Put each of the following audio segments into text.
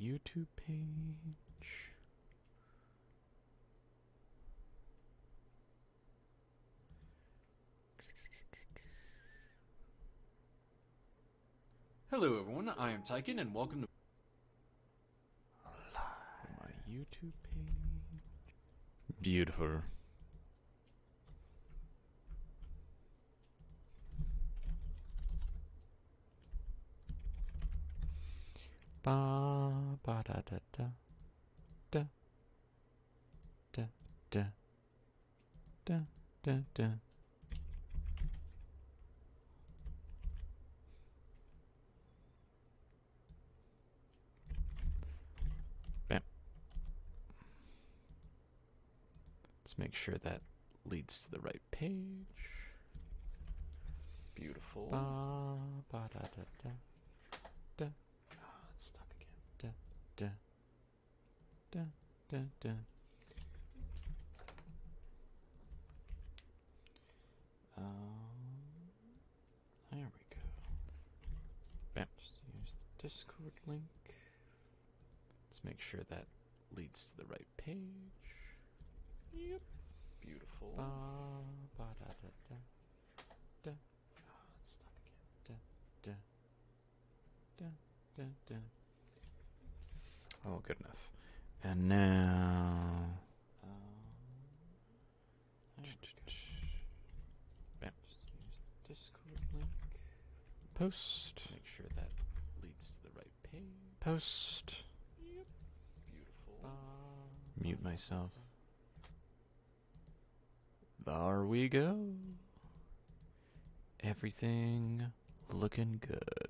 YouTube page. Hello everyone, I am Tyken and welcome to My YouTube page. Beautiful. Ba ba da da da da da da da da da. Bam. Let's make sure that leads to the right page. beautiful. Ba ba da da da da It's stuck again. da da da da da. There we go. Bam. Just use the Discord link. Let's make sure that leads to the right page. Yep. Beautiful. Ba ba da da da da It's stuck again. da da da da. Oh, good enough. And now, bam. Just use the Discord link. Post. Make sure that leads to the right page. Post. Yep. Beautiful. Mute myself. There we go. Everything looking good.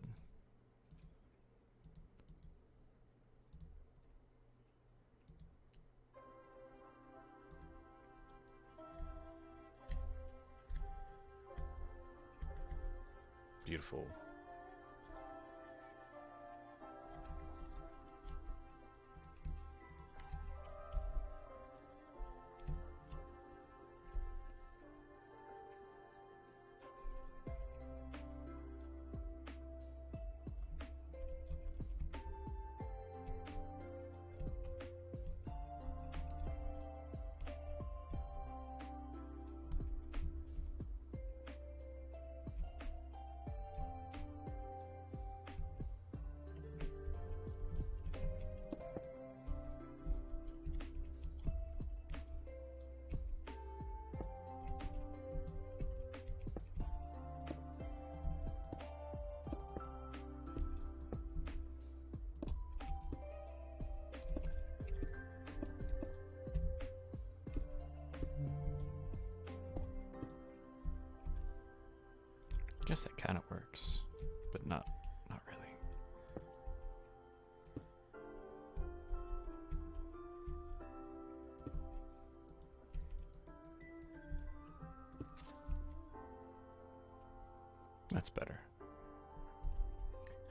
Beautiful. Guess that kind of works, but not really. That's better.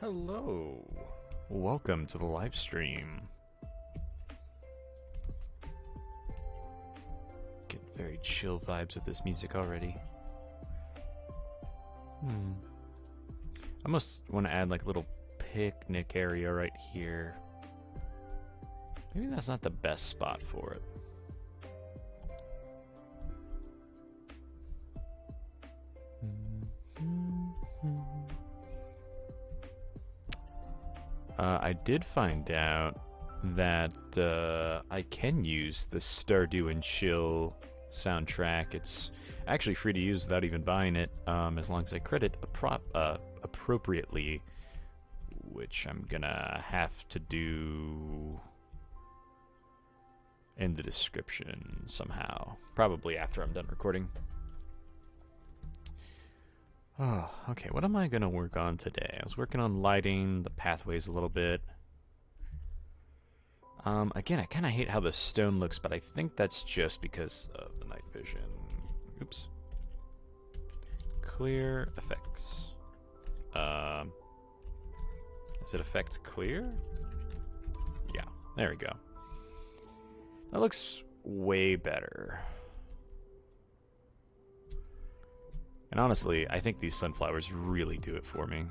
Hello. Welcome to the live stream. Getting very chill vibes with this music already. I must want to add like a little picnic area right here. Maybe that's not the best spot for it. I did find out that I can use the Stardew and Chill soundtrack. It's actually free to use without even buying it, as long as I credit appropriately, which I'm gonna have to do in the description somehow. Probably after I'm done recording. Oh, okay, what am I gonna work on today? I was working on lighting the pathways a little bit. Again, I kind of hate how the stone looks, but I think that's just because of the night vision. Oops. Clear effects. Is it effect clear? Yeah, there we go. That looks way better. And honestly, I think these sunflowers really do it for me.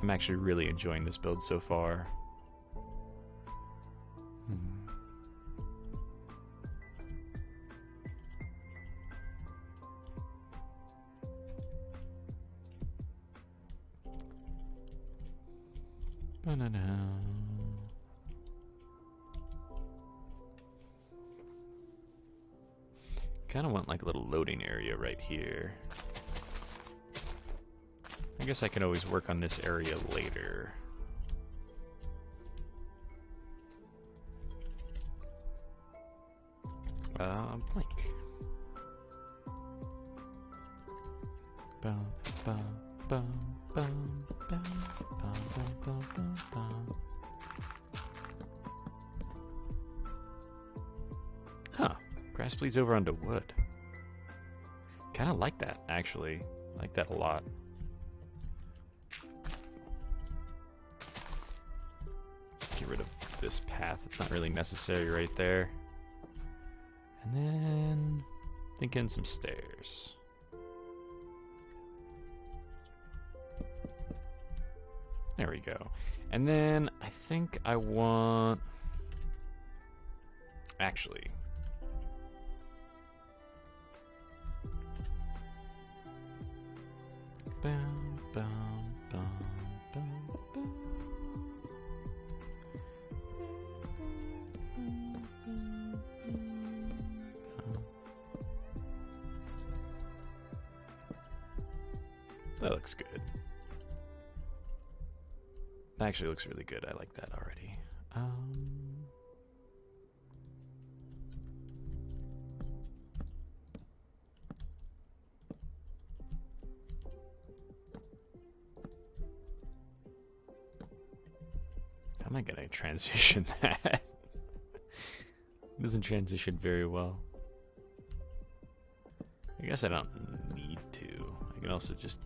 I'm actually really enjoying this build so far. Kind of want like a little loading area right here. I guess I can always work on this area later. Blank. Bum, bum, bum, bum, bum, bum, bum, bum, bum, bum. Huh. Grass bleeds over onto wood. Kind of like that, actually. I like that a lot. Get rid of this path. It's not really necessary right there. And then thinking some stairs. There we go. And then I think I want... Actually... Bum, bum, bum, bum, bum. That looks good. That actually looks really good. I like that already. How am I gonna transition that? It doesn't transition very well. I guess I don't need to. I can also just...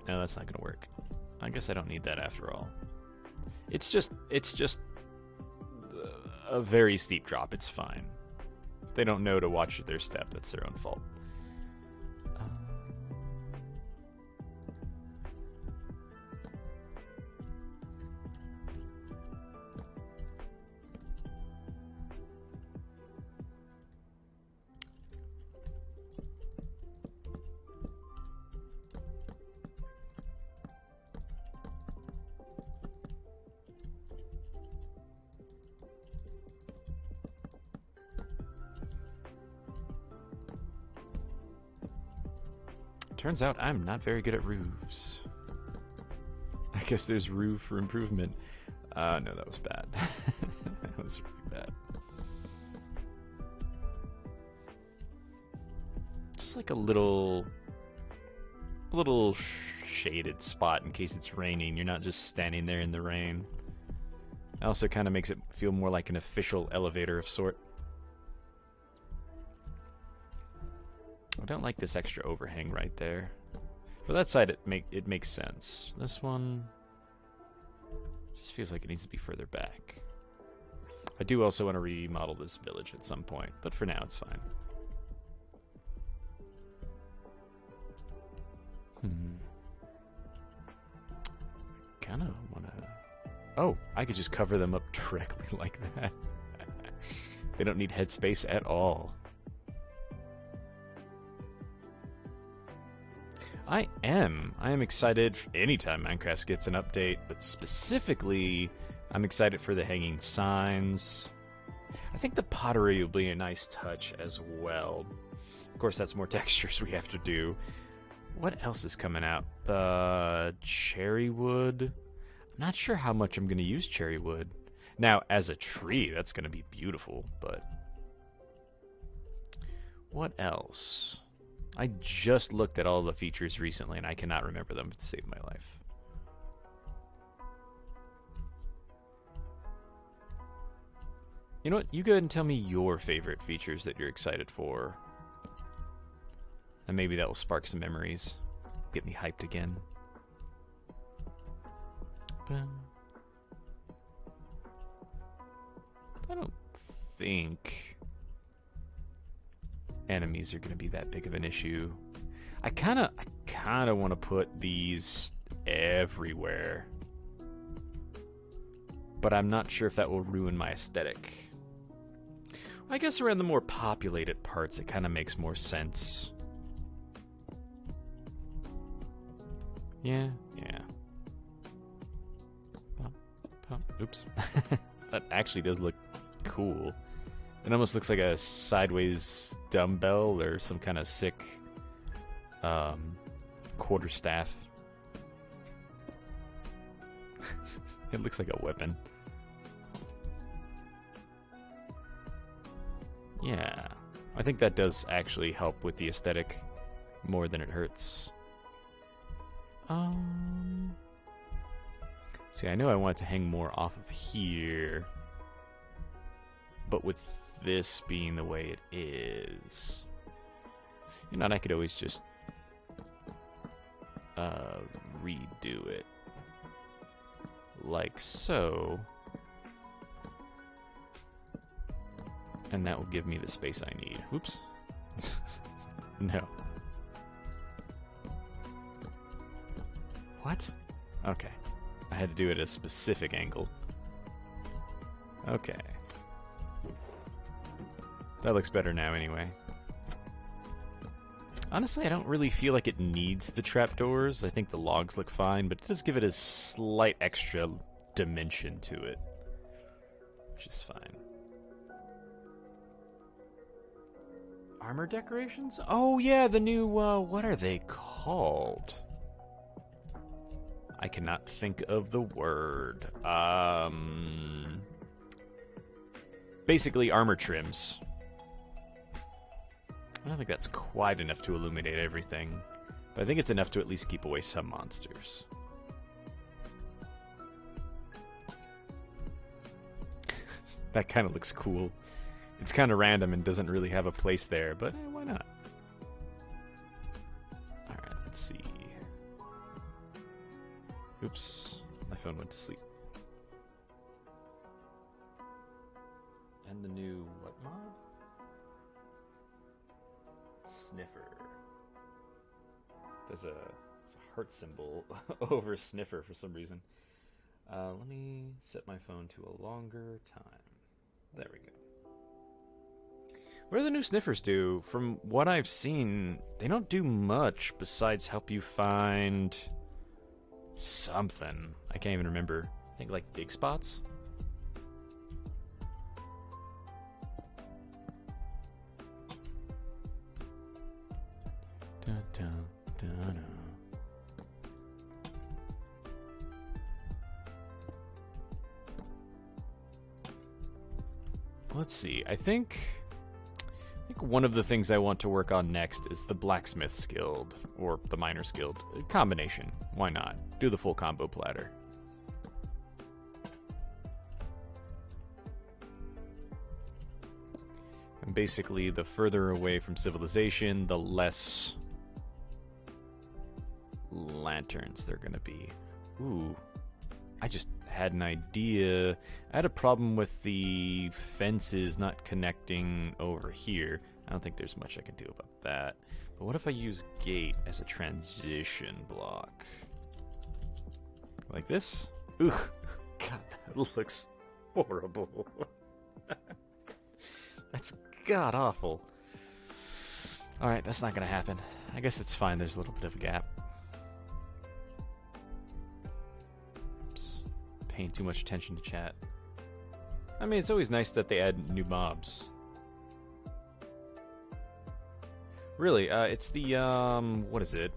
No, that's not gonna work. I guess I don't need that after all. It's just a very steep drop. It's fine. If they don't know to watch their step, that's their own fault. Turns out I'm not very good at roofs. I guess there's roof for improvement. No, that was bad. That was really bad. Just like a little shaded spot in case it's raining. You're not just standing there in the rain. It also kind of makes it feel more like an official elevator of sort. I don't like this extra overhang right there. For that side, it makes sense. This one just feels like it needs to be further back. I do also want to remodel this village at some point, but for now it's fine. Kind of want to... Oh, I could just cover them up directly like that. They don't need headspace at all. I am excited anytime Minecraft gets an update, but specifically, I'm excited for the hanging signs. I think the pottery will be a nice touch as well. Of course, that's more textures we have to do. What else is coming out? The cherry wood. I'm not sure how much I'm going to use cherry wood. Now, as a tree, that's going to be beautiful, but... What else? I just looked at all the features recently, and I cannot remember them to save my life. You know what? You go ahead and tell me your favorite features that you're excited for. And maybe that will spark some memories. Get me hyped again. I don't think enemies are going to be that big of an issue. I kind of want to put these everywhere. but I'm not sure if that will ruin my aesthetic. I guess around the more populated parts, it kind of makes more sense. Yeah. Oops. That actually does look cool. It almost looks like a sideways dumbbell or some kind of sick quarterstaff. It looks like a weapon. Yeah, I think that does actually help with the aesthetic more than it hurts. See, I know I want it to hang more off of here, but with this being the way it is, you know, I could always just redo it like so, and that will give me the space I need. Oops. No. What? Okay. I had to do it at a specific angle. Okay. That looks better now anyway. Honestly, I don't really feel like it needs the trapdoors. I think the logs look fine, but it does give it a slight extra dimension to it, which is fine. Armor decorations? Oh yeah, the new, what are they called? I cannot think of the word. Basically armor trims. I don't think that's quite enough to illuminate everything, but I think it's enough to at least keep away some monsters. That kind of looks cool. It's kind of random and doesn't really have a place there, but why not? Alright, let's see. Oops, my phone went to sleep. And the new what mob? Sniffer. There's a heart symbol over Sniffer for some reason. Let me set my phone to a longer time. There we go. What do the new Sniffers do? From what I've seen, they don't do much besides help you find something. I can't even remember. I think like big spots? Dun, dun, dun, dun. Let's see. I think one of the things I want to work on next is the Blacksmith's Guild, or the Miner's Guild. A combination. Why not? Do the full combo platter. And basically, the further away from civilization, the less lanterns there are going to be. Ooh. I just had an idea. I had a problem with the fences not connecting over here. I don't think there's much I can do about that. But what if I use gate as a transition block? Like this? Ooh, God, that looks horrible. That's god-awful. Alright, that's not gonna happen. I guess it's fine, there's a little bit of a gap. Paying too much attention to chat. I mean, it's always nice that they add new mobs. Really, it's the, what is it?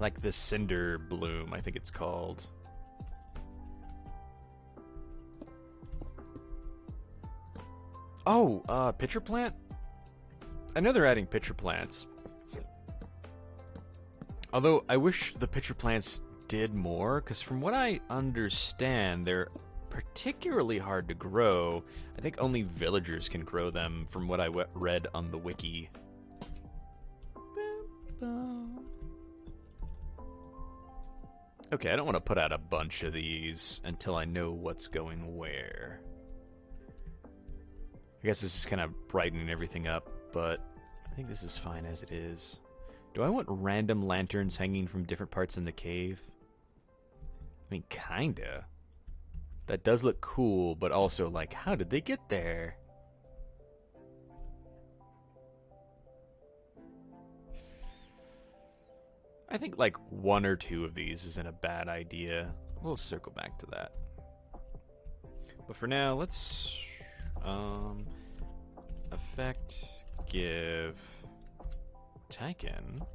Like the Cinder Bloom, I think it's called. Oh, pitcher plant? I know they're adding pitcher plants. Although, I wish the pitcher plants did more, because from what I understand, they're particularly hard to grow. I think only villagers can grow them, from what I read on the wiki. Okay, I don't want to put out a bunch of these until I know what's going where. I guess it's just kind of brightening everything up, but I think this is fine as it is. Do I want random lanterns hanging from different parts in the cave? I mean, kinda. That does look cool, but also, like, how did they get there? I think, like, one or two of these isn't a bad idea. We'll circle back to that. But for now, let's... effect, give... Tyken...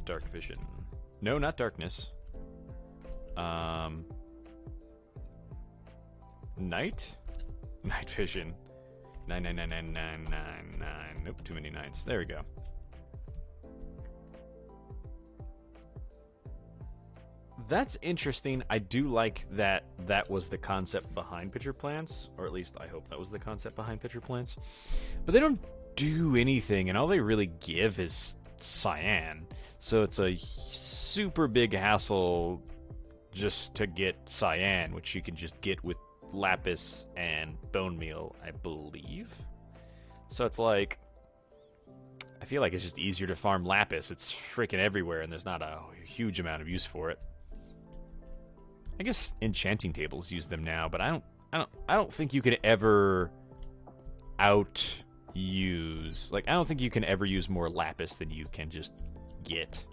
dark vision. No, not darkness. Night? Night vision. 9999999. Nope, too many nines. There we go. That's interesting. I do like that that was the concept behind Pitcher Plants, or at least I hope that was the concept behind Pitcher Plants. But they don't do anything, and all they really give is cyan. So it's a super big hassle just to get cyan, which you can just get with lapis and bone meal, I believe. So it's like, I feel like it's just easier to farm lapis. It's freaking everywhere, and there's not a huge amount of use for it. I guess enchanting tables use them now, but I don't think you can ever use, like, I don't think you can ever use more lapis than you can just get.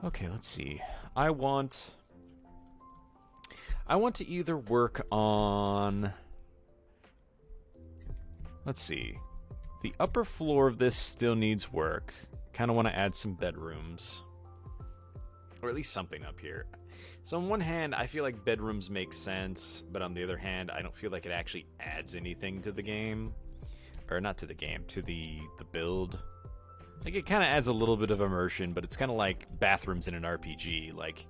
Okay, let's see. I want to either work on, let's see. The upper floor of this still needs work. Kind of want to add some bedrooms. Or at least something up here. So on one hand, I feel like bedrooms make sense, but on the other hand, I don't feel like it actually adds anything to the game. Or not to the game, to the build. Like, it kind of adds a little bit of immersion, but it's kind of like bathrooms in an RPG. Like,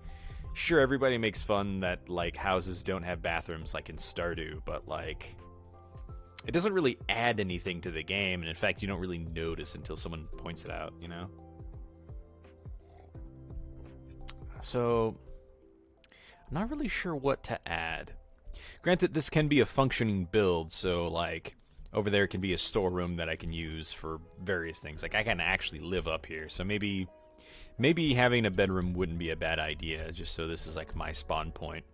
sure, everybody makes fun that, like, houses don't have bathrooms like in Stardew, but, like, it doesn't really add anything to the game, and in fact, you don't really notice until someone points it out, you know? So, I'm not really sure what to add. Granted, this can be a functioning build, so, like, over there can be a storeroom that I can use for various things. Like, I can actually live up here, so maybe having a bedroom wouldn't be a bad idea, just so this is, like, my spawn point.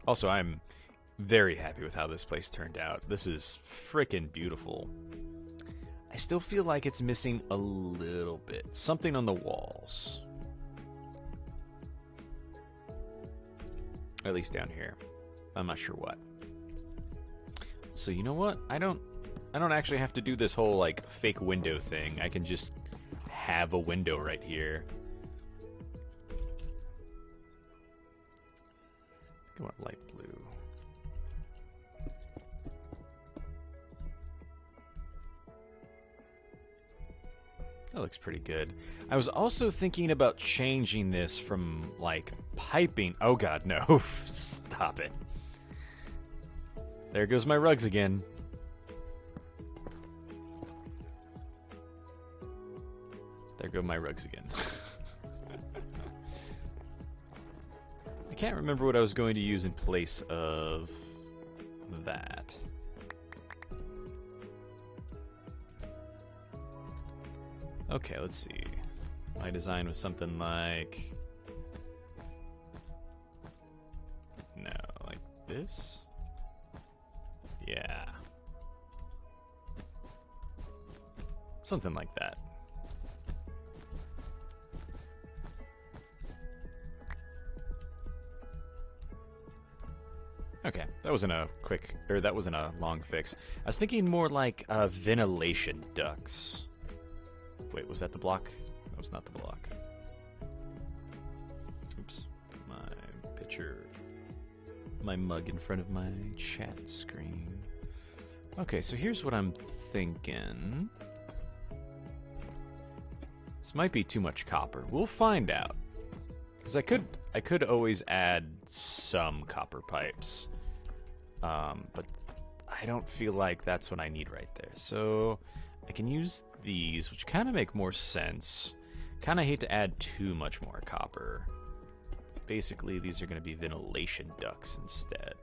Also, I'm very happy with how this place turned out. This is frickin' beautiful. I still feel like it's missing a little bit. Something on the walls. At least down here. I'm not sure what. So you know what? I don't actually have to do this whole, like, fake window thing. I can just have a window right here. I want light blue. That looks pretty good. I was also thinking about changing this from, like, piping. Oh god, no. Stop it. There goes my rugs again. There go my rugs again. I can't remember what I was going to use in place of that. Okay, let's see. My design was something like... No, like this? Yeah. Something like that. Okay, that wasn't a quick, or that wasn't a long fix. I was thinking more like ventilation ducts. Wait, was that the block? That was not the block. Oops. My picture. My mug in front of my chat screen. Okay, so here's what I'm thinking. This might be too much copper. We'll find out. Because I could always add some copper pipes. But I don't feel like that's what I need right there. So I can use these, which kind of make more sense. Kind of hate to add too much more copper. Basically, these are going to be ventilation ducts instead.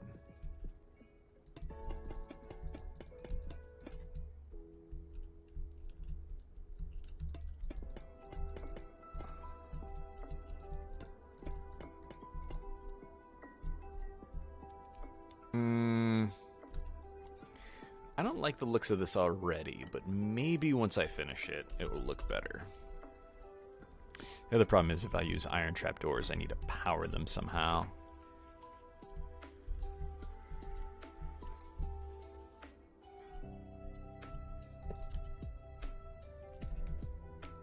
Mm, I don't like the looks of this already, but maybe once I finish it, it will look better. The other problem is if I use iron trapdoors, I need to power them somehow.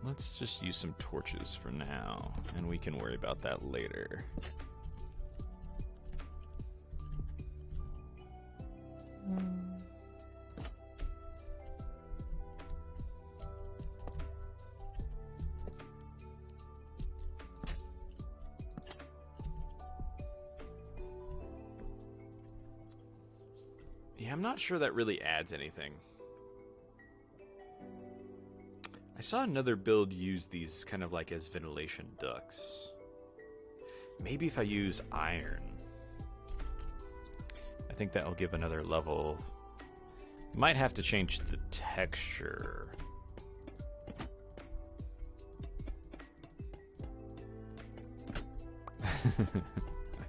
Let's just use some torches for now, and we can worry about that later. Yeah, I'm not sure that really adds anything. I saw another build use these kind of like as ventilation ducts. Maybe if I use iron. I think that will give another level. Might have to change the texture.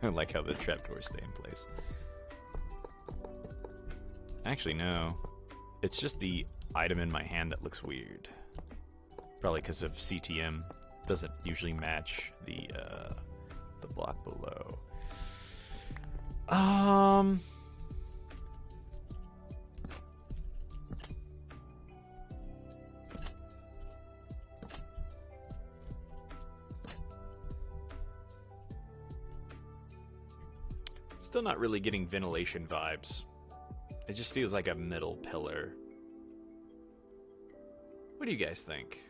I like how the trapdoors stay in place. Actually, no. It's just the item in my hand that looks weird. Probably because of CTM. Doesn't usually match the block below. Still not really getting ventilation vibes. It just feels like a middle pillar. What do you guys think?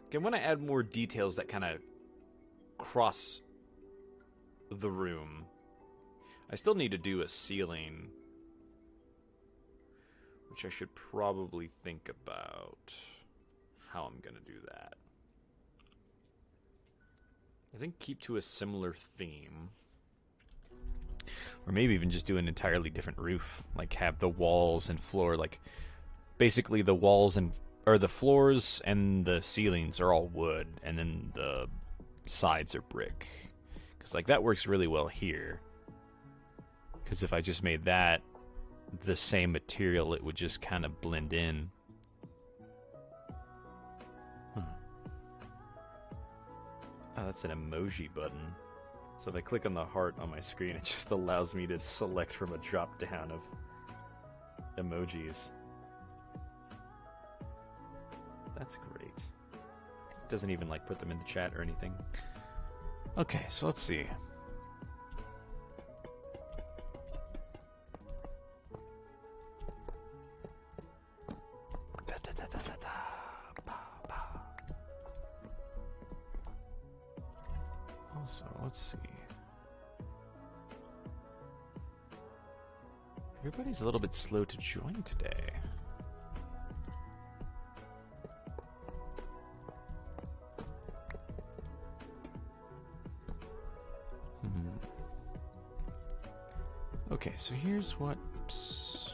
Okay, I want to add more details that kind of cross the room. I still need to do a ceiling, which I should probably think about how I'm going to do that. I think keep to a similar theme. Or maybe even just do an entirely different roof. Like have the walls and floor, like basically the walls and or the floors and the ceilings are all wood, and then the sides are brick. Because like that works really well here. Because if I just made that the same material, it would just kind of blend in. Oh, that's an emoji button. So if I click on the heart on my screen, it just allows me to select from a drop down of emojis. That's great. It doesn't even like put them in the chat or anything. Okay, so let's see. Also, let's see. Everybody's a little bit slow to join today. Okay, so here's what... Oops.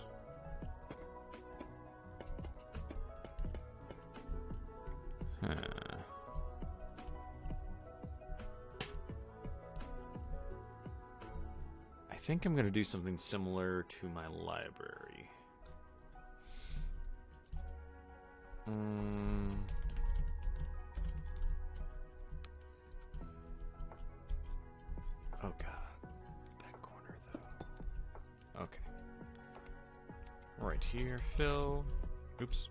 Huh. I think I'm going to do something similar to my library. Oh god. That corner though. Okay. Right here, fill. Oops.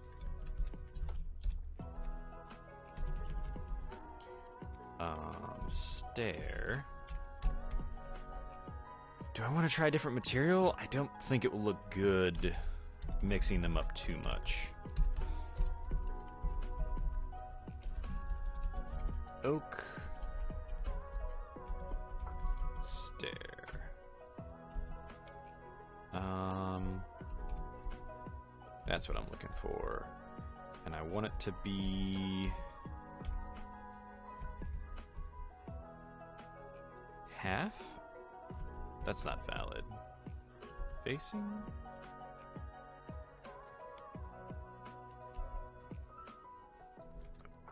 Stair. Do I want to try a different material? I don't think it will look good mixing them up too much. Oak. Stair. That's what I'm looking for. And I want it to be... half? That's not valid. Facing?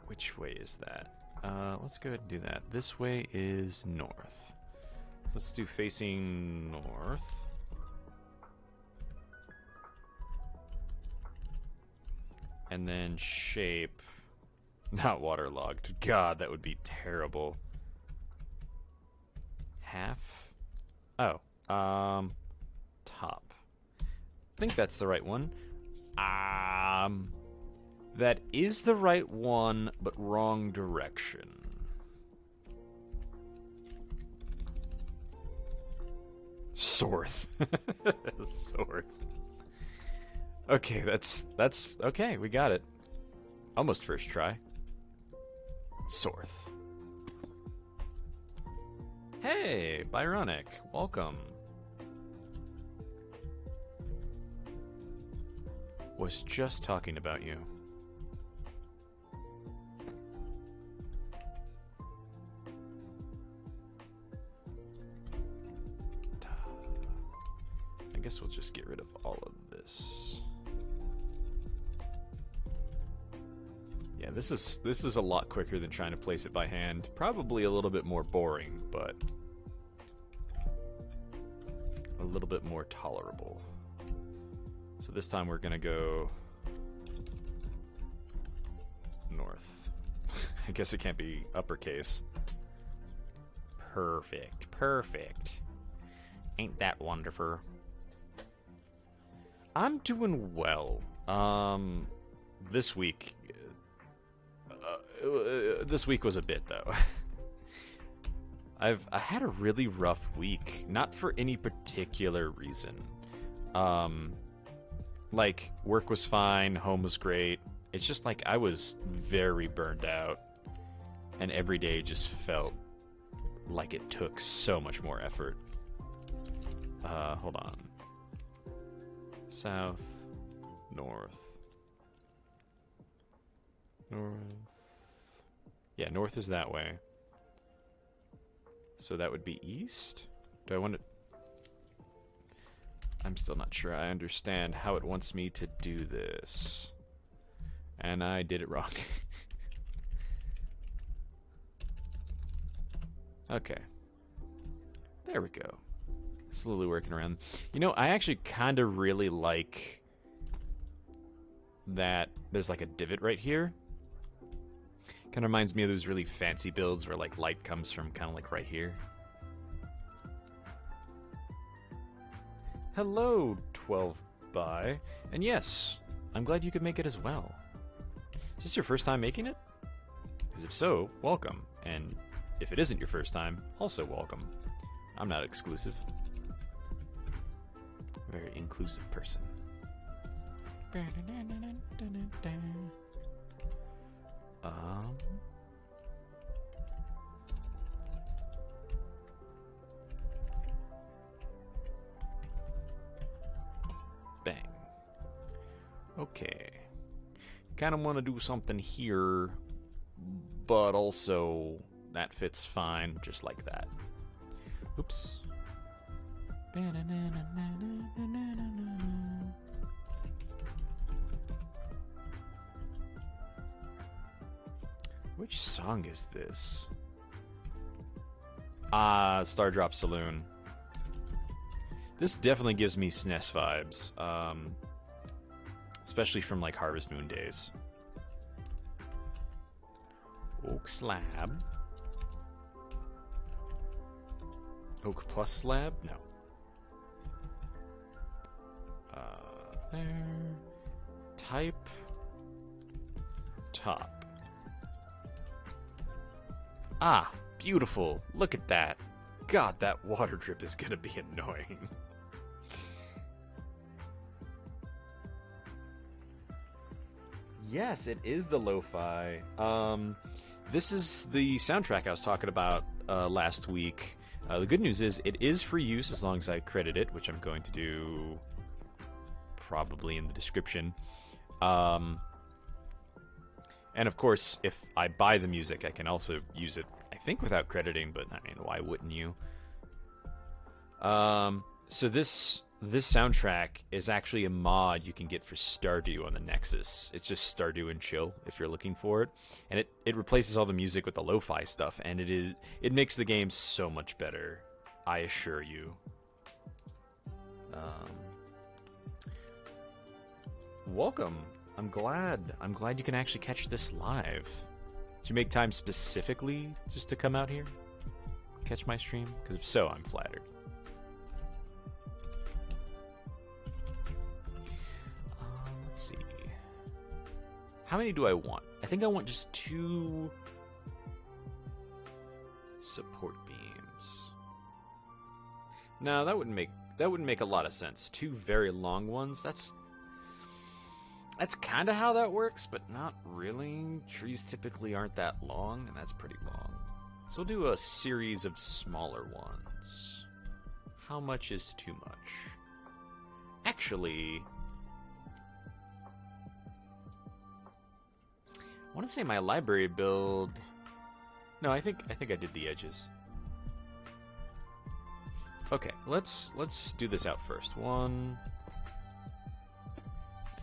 Which way is that? Let's go ahead and do that. This way is north. Let's do facing north. And then shape. Not waterlogged. God, that would be terrible. Half? Oh. Top. I think that's the right one. That is the right one, but wrong direction. Sorth. Sorth. Okay, that's okay, we got it. Almost first try. Sorth. Hey, Byronic, welcome. Was just talking about you. I guess we'll just get rid of all of this. Yeah, this is a lot quicker than trying to place it by hand. Probably a little bit more boring, but a little bit more tolerable. So this time we're gonna go north. I guess it can't be uppercase. Perfect, perfect. Ain't that wonderful? I'm doing well. This week was a bit though. I had a really rough week, not for any particular reason. Like work was fine, home was great. It's just like I was very burned out, and every day just felt like it took so much more effort. Hold on. South, north. North. Yeah, north is that way. So that would be east? Do I want to... I'm still not sure I understand how it wants me to do this. And I did it wrong. Okay. There we go. Slowly working around. You know, I actually kind of really like that there's like a divot right here. Kind of reminds me of those really fancy builds where like light comes from kind of like right here. Hello, 12 by. And yes, I'm glad you could make it as well. Is this your first time making it? Because if so, welcome. And if it isn't your first time, also welcome. I'm not exclusive. Very inclusive person. Bang. Okay. Kind of want to do something here, but also that fits fine, just like that. Oops. Which song is this? Stardrop Saloon. This definitely gives me SNES vibes, especially from like Harvest Moon days. Oak slab. Oak plus slab? No. There. Type. Top. Ah, beautiful. Look at that. God, that water drip is gonna be annoying. Yes, it is the lo-fi. This is the soundtrack I was talking about last week. The good news is it is free use as long as I credit it, which I'm going to do probably in the description. And of course, if I buy the music, I can also use it, I think, without crediting, but I mean, why wouldn't you? So this soundtrack is actually a mod you can get for Stardew on the Nexus. It's just Stardew and Chill if you're looking for it, and it replaces all the music with the lo-fi stuff, and it makes the game so much better. I assure you. Welcome. I'm glad you can actually catch this live. Did you make time specifically just to come out here? Catch my stream? Because if so, I'm flattered. Let's see. How many do I want? I think I want just 2 support beams. No, that wouldn't make a lot of sense. 2 very long ones. That's kind of how that works, but not really. Trees typically aren't that long, and that's pretty long. So we'll do a series of smaller ones. How much is too much? Actually, I want to say my library build. No, I think I did the edges. Okay, let's do this out first. 1.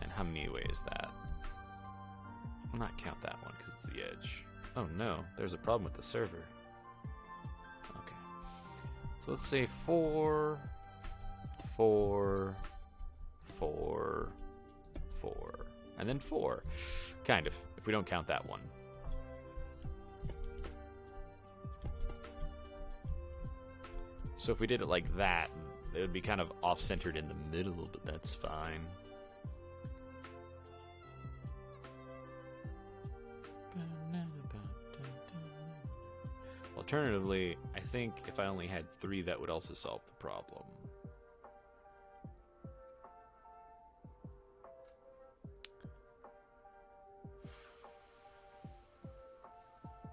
And how many away is that? I'll not count that one because it's the edge. Oh no, there's a problem with the server. Okay. So let's say 4, 4, 4, 4, and then 4. Kind of, if we don't count that one. So if we did it like that, it would be kind of off-centered in the middle, but that's fine. Alternatively, I think if I only had 3, that would also solve the problem.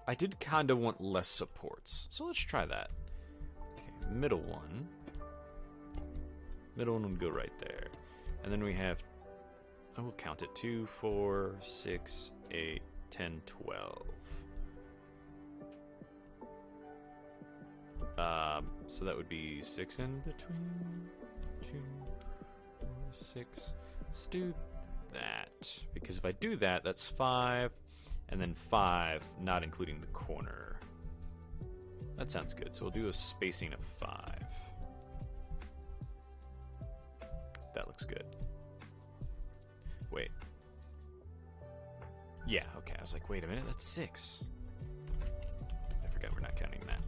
I did kind of want less supports, so let's try that. Okay, middle one. Middle one would go right there. And then we have, I will count it, 2, 4, 6, 8, 10, 12. So that would be 6 in between. 2, 4, 6. Let's do that. Because if I do that, that's 5. And then 5, not including the corner. That sounds good. So we'll do a spacing of 5. That looks good. Wait. Yeah, okay. I was like, wait a minute, that's 6. I forgot we're not counting that.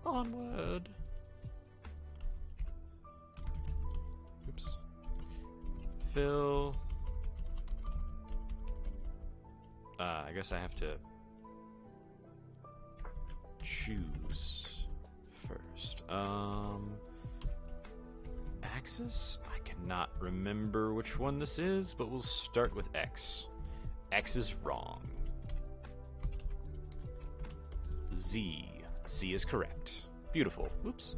Onward. Oops. Fill. I guess I have to choose first. Axis? I cannot remember which one this is, but we'll start with X. X is wrong. Z. Z is correct. Beautiful. Oops.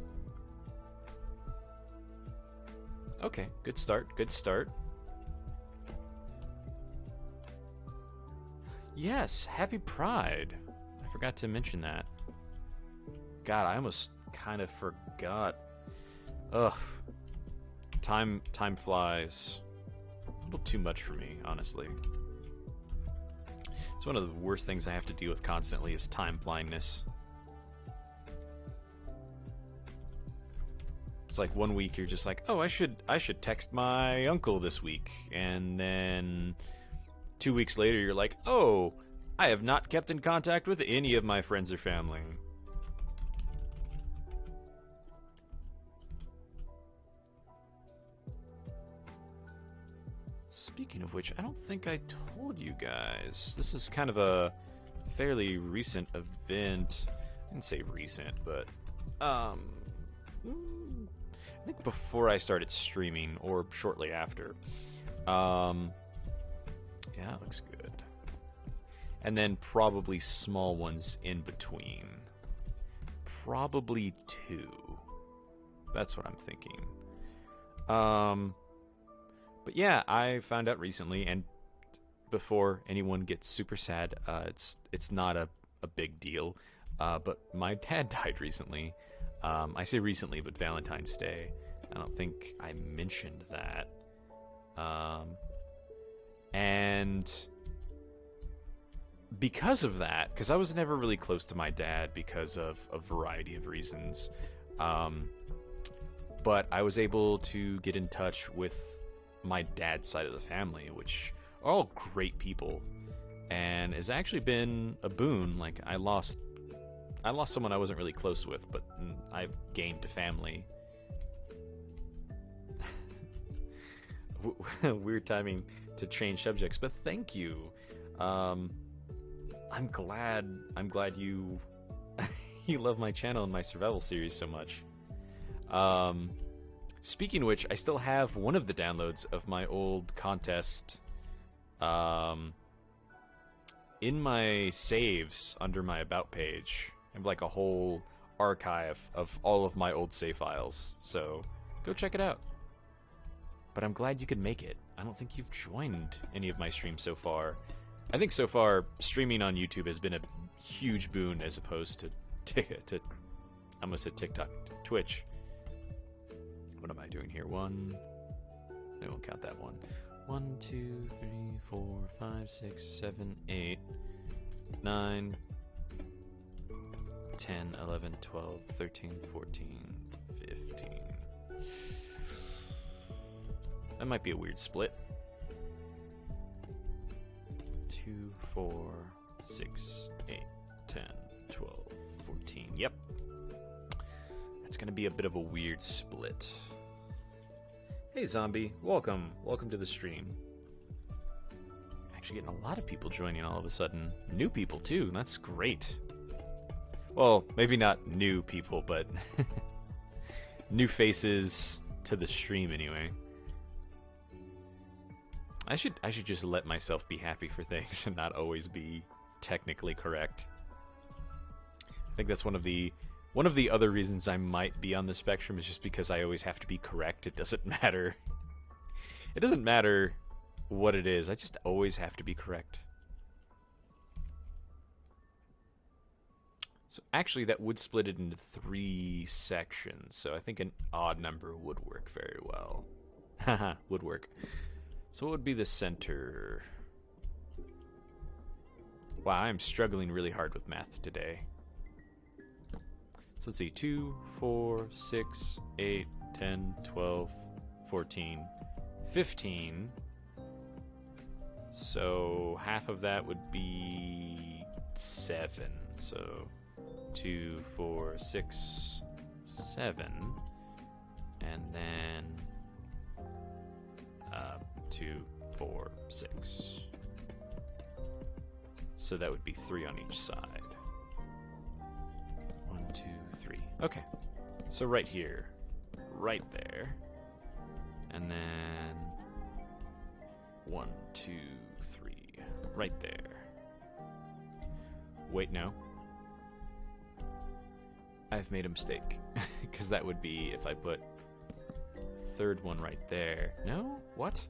Okay, good start, good start. Yes, happy Pride. I forgot to mention that. God, I almost kind of forgot. Ugh. Time flies. A little too much for me, honestly. It's one of the worst things I have to deal with constantly is time blindness. It's like one week you're just like, oh, I should text my uncle this week, and then 2 weeks later you're like, oh, I have not kept in contact with any of my friends or family. Speaking of which, I don't think I told you guys. This is kind of a fairly recent event. I didn't say recent, but I think before I started streaming or shortly after. Yeah, it looks good. And then probably small ones in between. Probably 2. That's what I'm thinking. But yeah, I found out recently, and before anyone gets super sad, it's not a big deal. But my dad died recently. I say recently, but Valentine's Day. I don't think I mentioned that. And because of that, because I was never really close to my dad because of a variety of reasons, but I was able to get in touch with my dad's side of the family, which are all great people, and has actually been a boon. Like I lost someone I wasn't really close with, but I've gained a family. Weird timing to change subjects, but thank you. I'm glad you you love my channel and my survival series so much. Speaking of which, I still have one of the downloads of my old contest in my saves under my about page. I have like a whole archive of all of my old save files, so go check it out. But I'm glad you could make it. I don't think you've joined any of my streams so far. I think so far streaming on YouTube has been a huge boon as opposed to I almost said TikTok, Twitch. What am I doing here? One. I won't count that one. 1, 2, 3, 4, 5, 6, 7, 8, 9, 10, 11, 12, 13, 14, 15. That might be a weird split. 2, 4, 6, 8, 10, 12, 14. Yep. That's gonna be a bit of a weird split. Hey Zombie, welcome. Welcome to the stream. Actually getting a lot of people joining all of a sudden. New people too, that's great. Well, maybe not new people, but new faces to the stream anyway. I should just let myself be happy for things and not always be technically correct. I think that's one of the other reasons I might be on the spectrum is just because I always have to be correct. It doesn't matter. It doesn't matter what it is. I just always have to be correct. So actually that would split it into 3 sections. So I think an odd number would work very well. Haha, would work. So what would be the center? Wow, I'm struggling really hard with math today. So let's see, 2, 4, 6, 8, 10, 12, 14, 15. So half of that would be 7. So 2, 4, 6, 7. And then 2, 4, 6. So that would be 3 on each side. 1, 2, 3. Okay. So right here. Right there. And then 1, 2, 3. Right there. Wait, no. I've made a mistake. Because that would be if I put third one right there. No? What?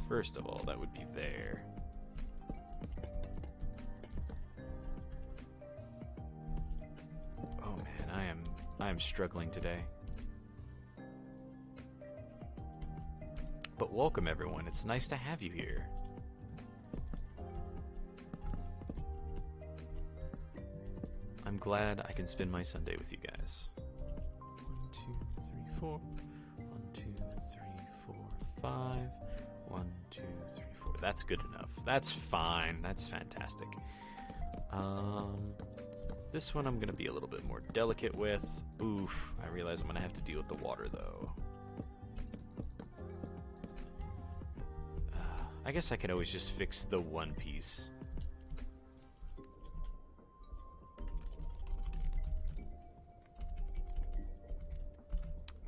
First of all, that would be there. Oh man, I am struggling today. But welcome everyone, it's nice to have you here. I'm glad I can spend my Sunday with you guys. 1, 2, 3, 4. 1, 2, 3, 4, 5. 1, 2, 3, 4. That's good enough. That's fine. That's fantastic. This one I'm going to be a little bit more delicate with. Oof. I realize I'm going to have to deal with the water, though. I guess I could always just fix the one piece.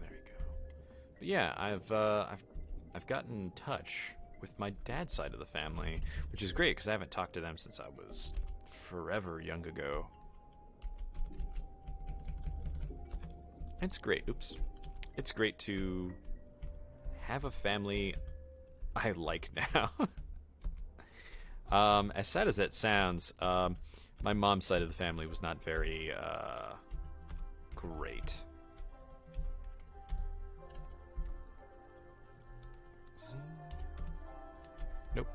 There we go. But yeah, I've gotten in touch with my dad's side of the family, which is great because I haven't talked to them since I was forever young ago. It's great. Oops. It's great to have a family I like now. As sad as that sounds, my mom's side of the family was not very great. Nope.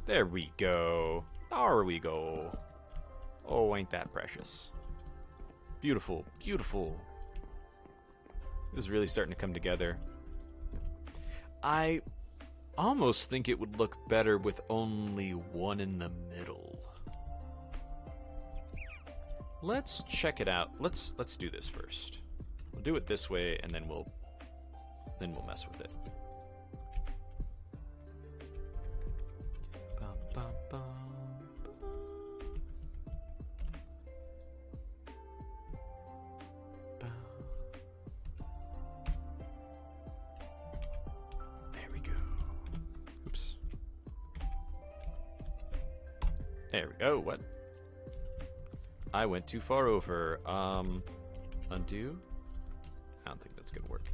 There we go. There we go. Oh, ain't that precious. Beautiful, beautiful. This is really starting to come together. I almost think it would look better with only one in the middle. Let's check it out. Let's do this first. We'll do it this way, and then we'll mess with it. There we go. Oops. There we go. What? I went too far over. Undo? I don't think that's gonna work.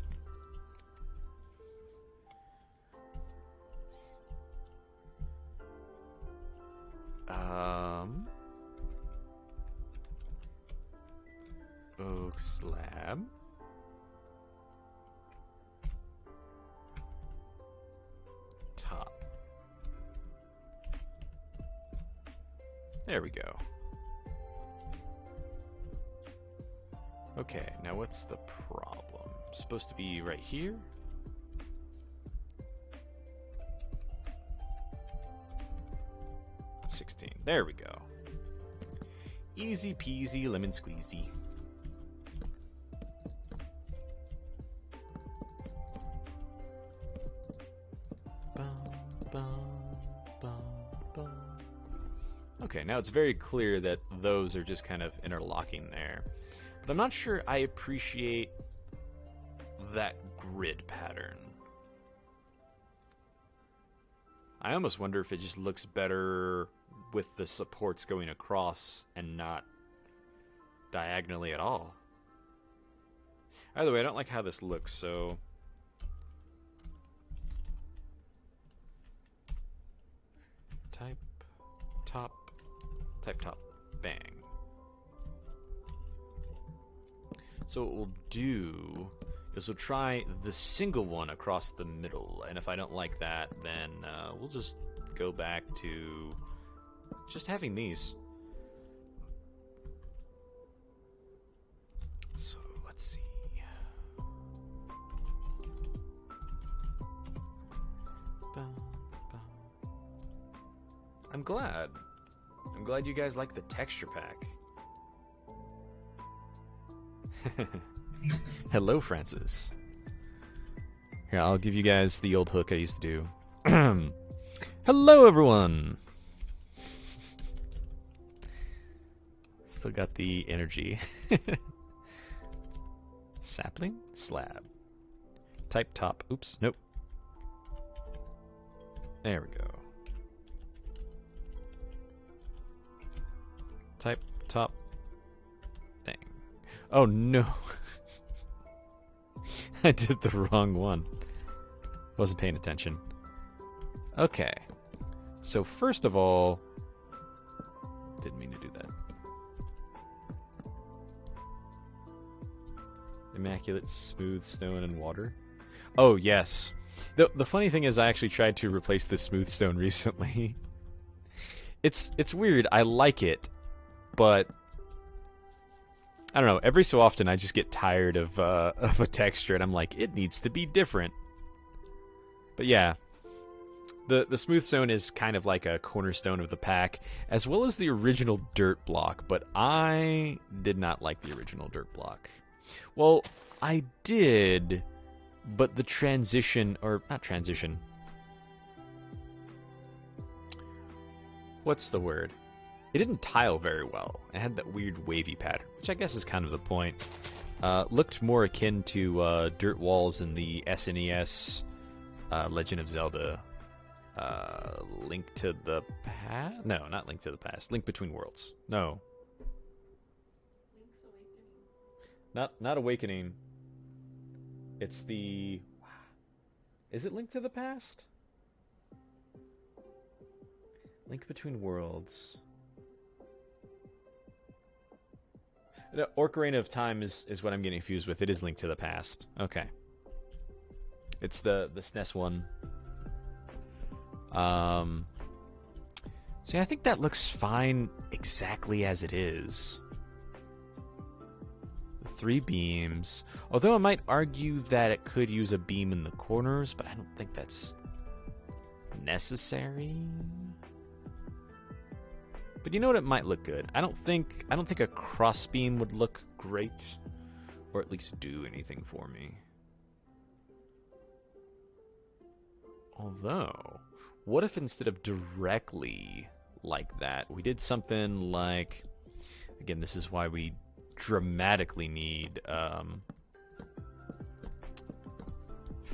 Oak slab. Top. There we go. Okay, now what's the problem? Supposed to be right here? $16. There we go. Easy peasy lemon squeezy. Okay, now it's very clear that those are just kind of interlocking there. But I'm not sure I appreciate that grid pattern. I almost wonder if it just looks better with the supports going across and not diagonally at all. Either way, I don't like how this looks, so... Type top, bang. So what we'll do is we'll try the single one across the middle, and if I don't like that, then we'll just go back to just having these. So let's see. I'm glad you guys like the texture pack. Hello, Francis. Here, I'll give you guys the old hook I used to do. Hello, everyone! Still got the energy. Sapling? Slab. Type top. Oops, nope. There we go. Type top. Dang. Oh no. I did the wrong one. Wasn't paying attention. Okay. So first of all, didn't mean to do that. Immaculate smooth stone and water. Oh yes. The funny thing is I actually tried to replace the smooth stone recently. It's weird. I like it, but I don't know. Every so often, I just get tired of a texture, and I'm like, it needs to be different. But yeah, the smooth stone is kind of like a cornerstone of the pack, as well as the original dirt block. But I did not like the original dirt block. Well, I did, but the transition, or not transition. What's the word? It didn't tile very well. It had that weird wavy pattern, which I guess is kind of the point. Looked more akin to dirt walls in the SNES Legend of Zelda Link to the Past? No, not Link to the Past. Link Between Worlds. No. Link's Awakening. Not Awakening. It's the... Is it Link to the Past? Link Between Worlds... No, Ocarina of Time is what I'm getting confused with. It is Link to the Past. Okay. It's the SNES one. See, I think that looks fine exactly as it is. The 3 beams. Although I might argue that it could use a beam in the corners, but I don't think that's necessary. But you know what? It might look good. I don't think a cross beam would look great, or at least do anything for me. Although, what if instead of directly like that, we did something like, again, this is why we dramatically need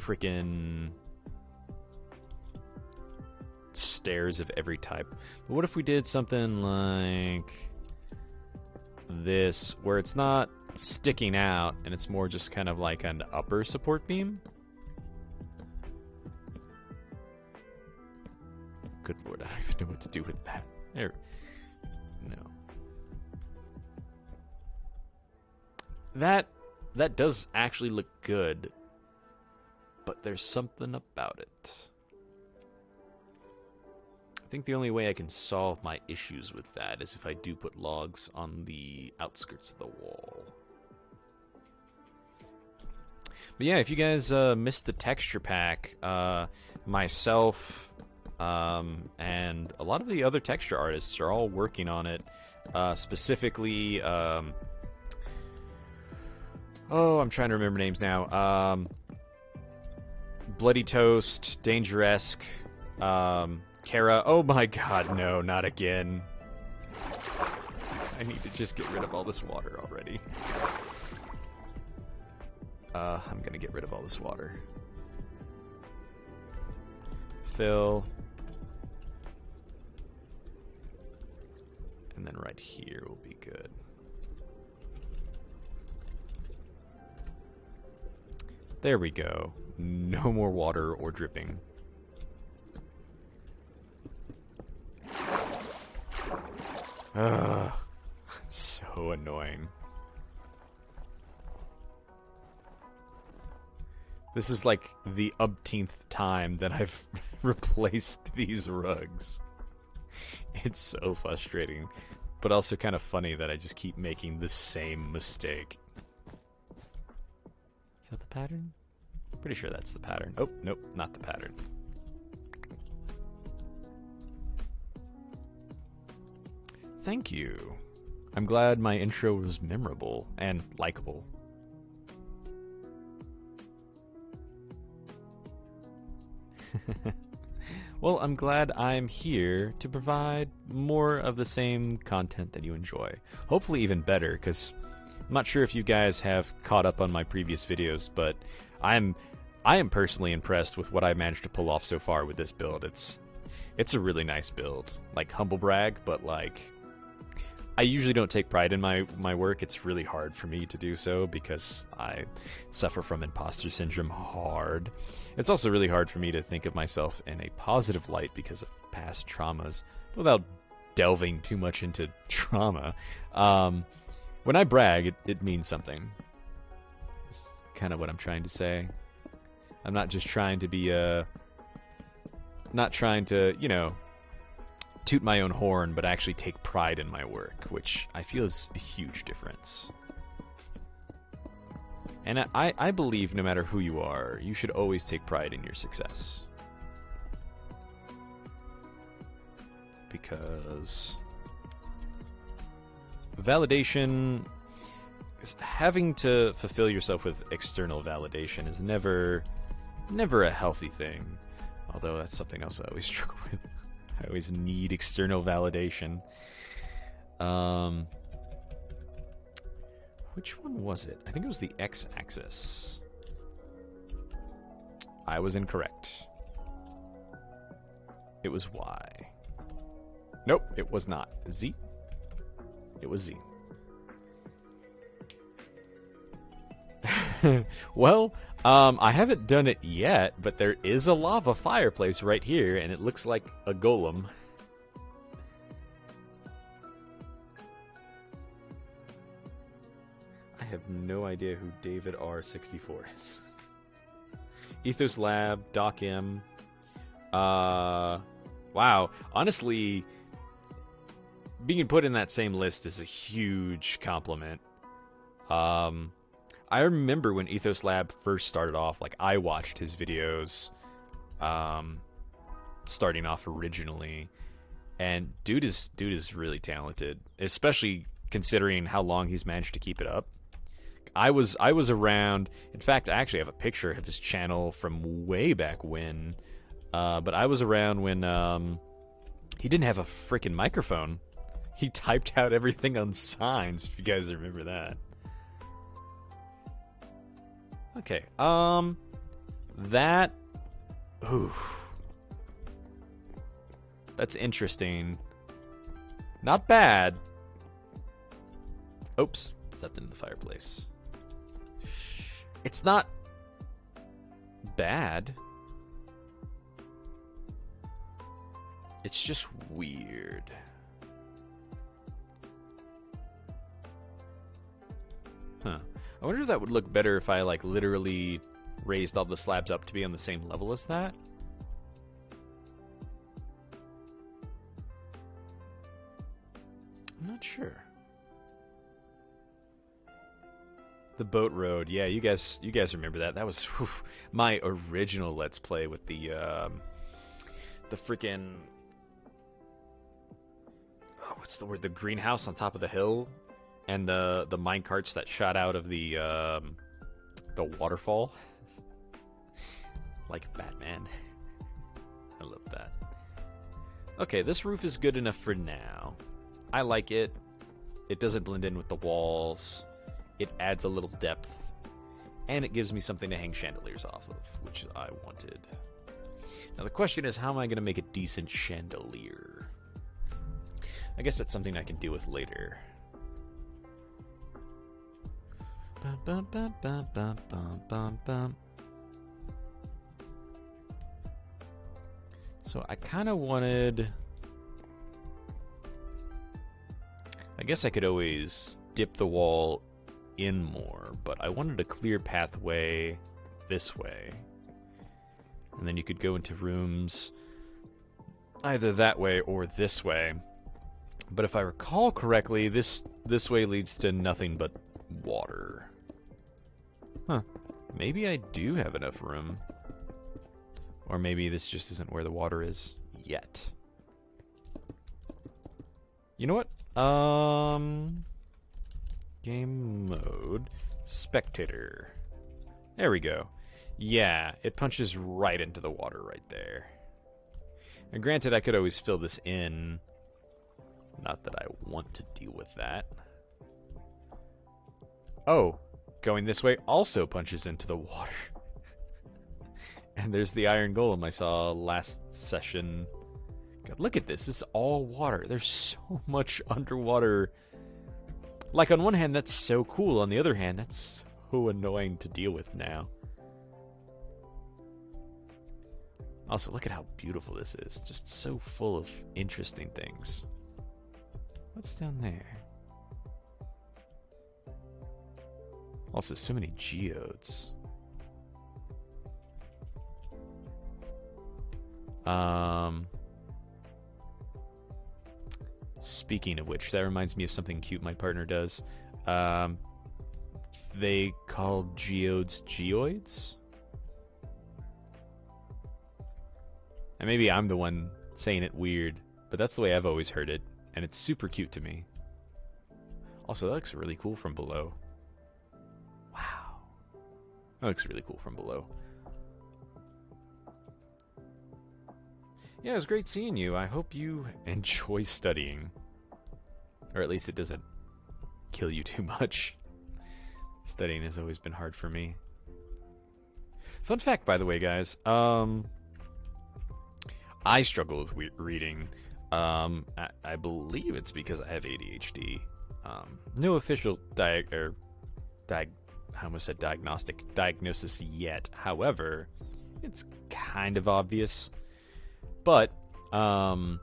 freaking stairs of every type. But what if we did something like this, where it's not sticking out and it's more just kind of like an upper support beam? Good lord, I don't even know what to do with that. There. No. That does actually look good, but there's something about it. I think the only way I can solve my issues with that is if I do put logs on the outskirts of the wall. But yeah, if you guys missed the texture pack, myself and a lot of the other texture artists are all working on it. Specifically, oh, I'm trying to remember names now. Bloody Toast, Dangeresque, Kara. Oh my god, no, not again. I need to just get rid of all this water already. I'm gonna get rid of all this water. Fill. And then right here will be good. There we go. No more water or dripping. Ugh. It's so annoying. This is like the umpteenth time that I've replaced these rugs. It's so frustrating, but also kind of funny that I just keep making the same mistake. Is that the pattern? Pretty sure that's the pattern. Oh, nope, not the pattern. Thank you. I'm glad my intro was memorable and likable. Well, I'm glad I'm here to provide more of the same content that you enjoy. Hopefully even better, because I'm not sure if you guys have caught up on my previous videos, but I am personally impressed with what I managed to pull off so far with this build. It's a really nice build. Like, humble brag, but like, I usually don't take pride in my work. It's really hard for me to do so because I suffer from imposter syndrome hard. It's also really hard for me to think of myself in a positive light because of past traumas without delving too much into trauma. When I brag, it means something. It's kind of what I'm trying to say. I'm not just trying to be not trying to, you know, toot my own horn, but actually take pride in my work, which I feel is a huge difference. And I believe no matter who you are, you should always take pride in your success. Because validation, having to fulfill yourself with external validation is never a healthy thing. Although that's something else I always struggle with. I always need external validation. Which one was it? I think it was the x-axis. I was incorrect. It was y. Nope, it was not. Z? It was Z. Well, I haven't done it yet, but there is a lava fireplace right here, and it looks like a golem. I have no idea who David R64 is. Ethos Lab, Doc M. Wow, honestly, being put in that same list is a huge compliment. I remember when Ethos Lab first started off, like, I watched his videos, starting off originally, and dude is really talented, especially considering how long he's managed to keep it up. I was around. In fact, I actually have a picture of his channel from way back when. But I was around when he didn't have a freaking microphone. He typed out everything on signs. If you guys remember that. Okay. That. Ooh. That's interesting. Not bad. Oops. Stepped into the fireplace. It's not bad. It's just weird. Huh. I wonder if that would look better if I, like, literally raised all the slabs up to be on the same level as that. I'm not sure. The boat road, yeah, you guys remember that? That was my original Let's Play with the freaking, oh, what's the word? The greenhouse on top of the hill, and the mine carts that shot out of the waterfall, like Batman. I love that. Okay, this roof is good enough for now. I like it. It doesn't blend in with the walls. It adds a little depth, and it gives me something to hang chandeliers off of, which I wanted. Now the question is, how am I going to make a decent chandelier? I guess that's something I can deal with later. Bum, bum, bum, bum, bum, bum, bum, bum. So I kind of wanted... I guess I could always dip the wall in more, but I wanted a clear pathway this way. And then you could go into rooms either that way or this way. But if I recall correctly, this way leads to nothing but water. Huh. Maybe I do have enough room. Or maybe this just isn't where the water is yet. You know what? Game mode. Spectator. There we go. Yeah, it punches right into the water right there. And granted, I could always fill this in. Not that I want to deal with that. Oh, going this way also punches into the water. And there's the iron golem I saw last session. God, look at this. This is all water. There's so much underwater. Like, on one hand, that's so cool. On the other hand, that's so annoying to deal with now. Also, look at how beautiful this is. Just so full of interesting things. What's down there? Also, so many geodes. Speaking of which, that reminds me of something cute my partner does. They call geodes geoids? And maybe I'm the one saying it weird, but that's the way I've always heard it, and it's super cute to me. Also, that looks really cool from below. Wow. That looks really cool from below. Yeah, it was great seeing you. I hope you enjoy studying. Or at least it doesn't kill you too much. Studying has always been hard for me. Fun fact, by the way, guys. I struggle with reading. I believe it's because I have ADHD. No official I almost said diagnosis yet. However, it's kind of obvious. But I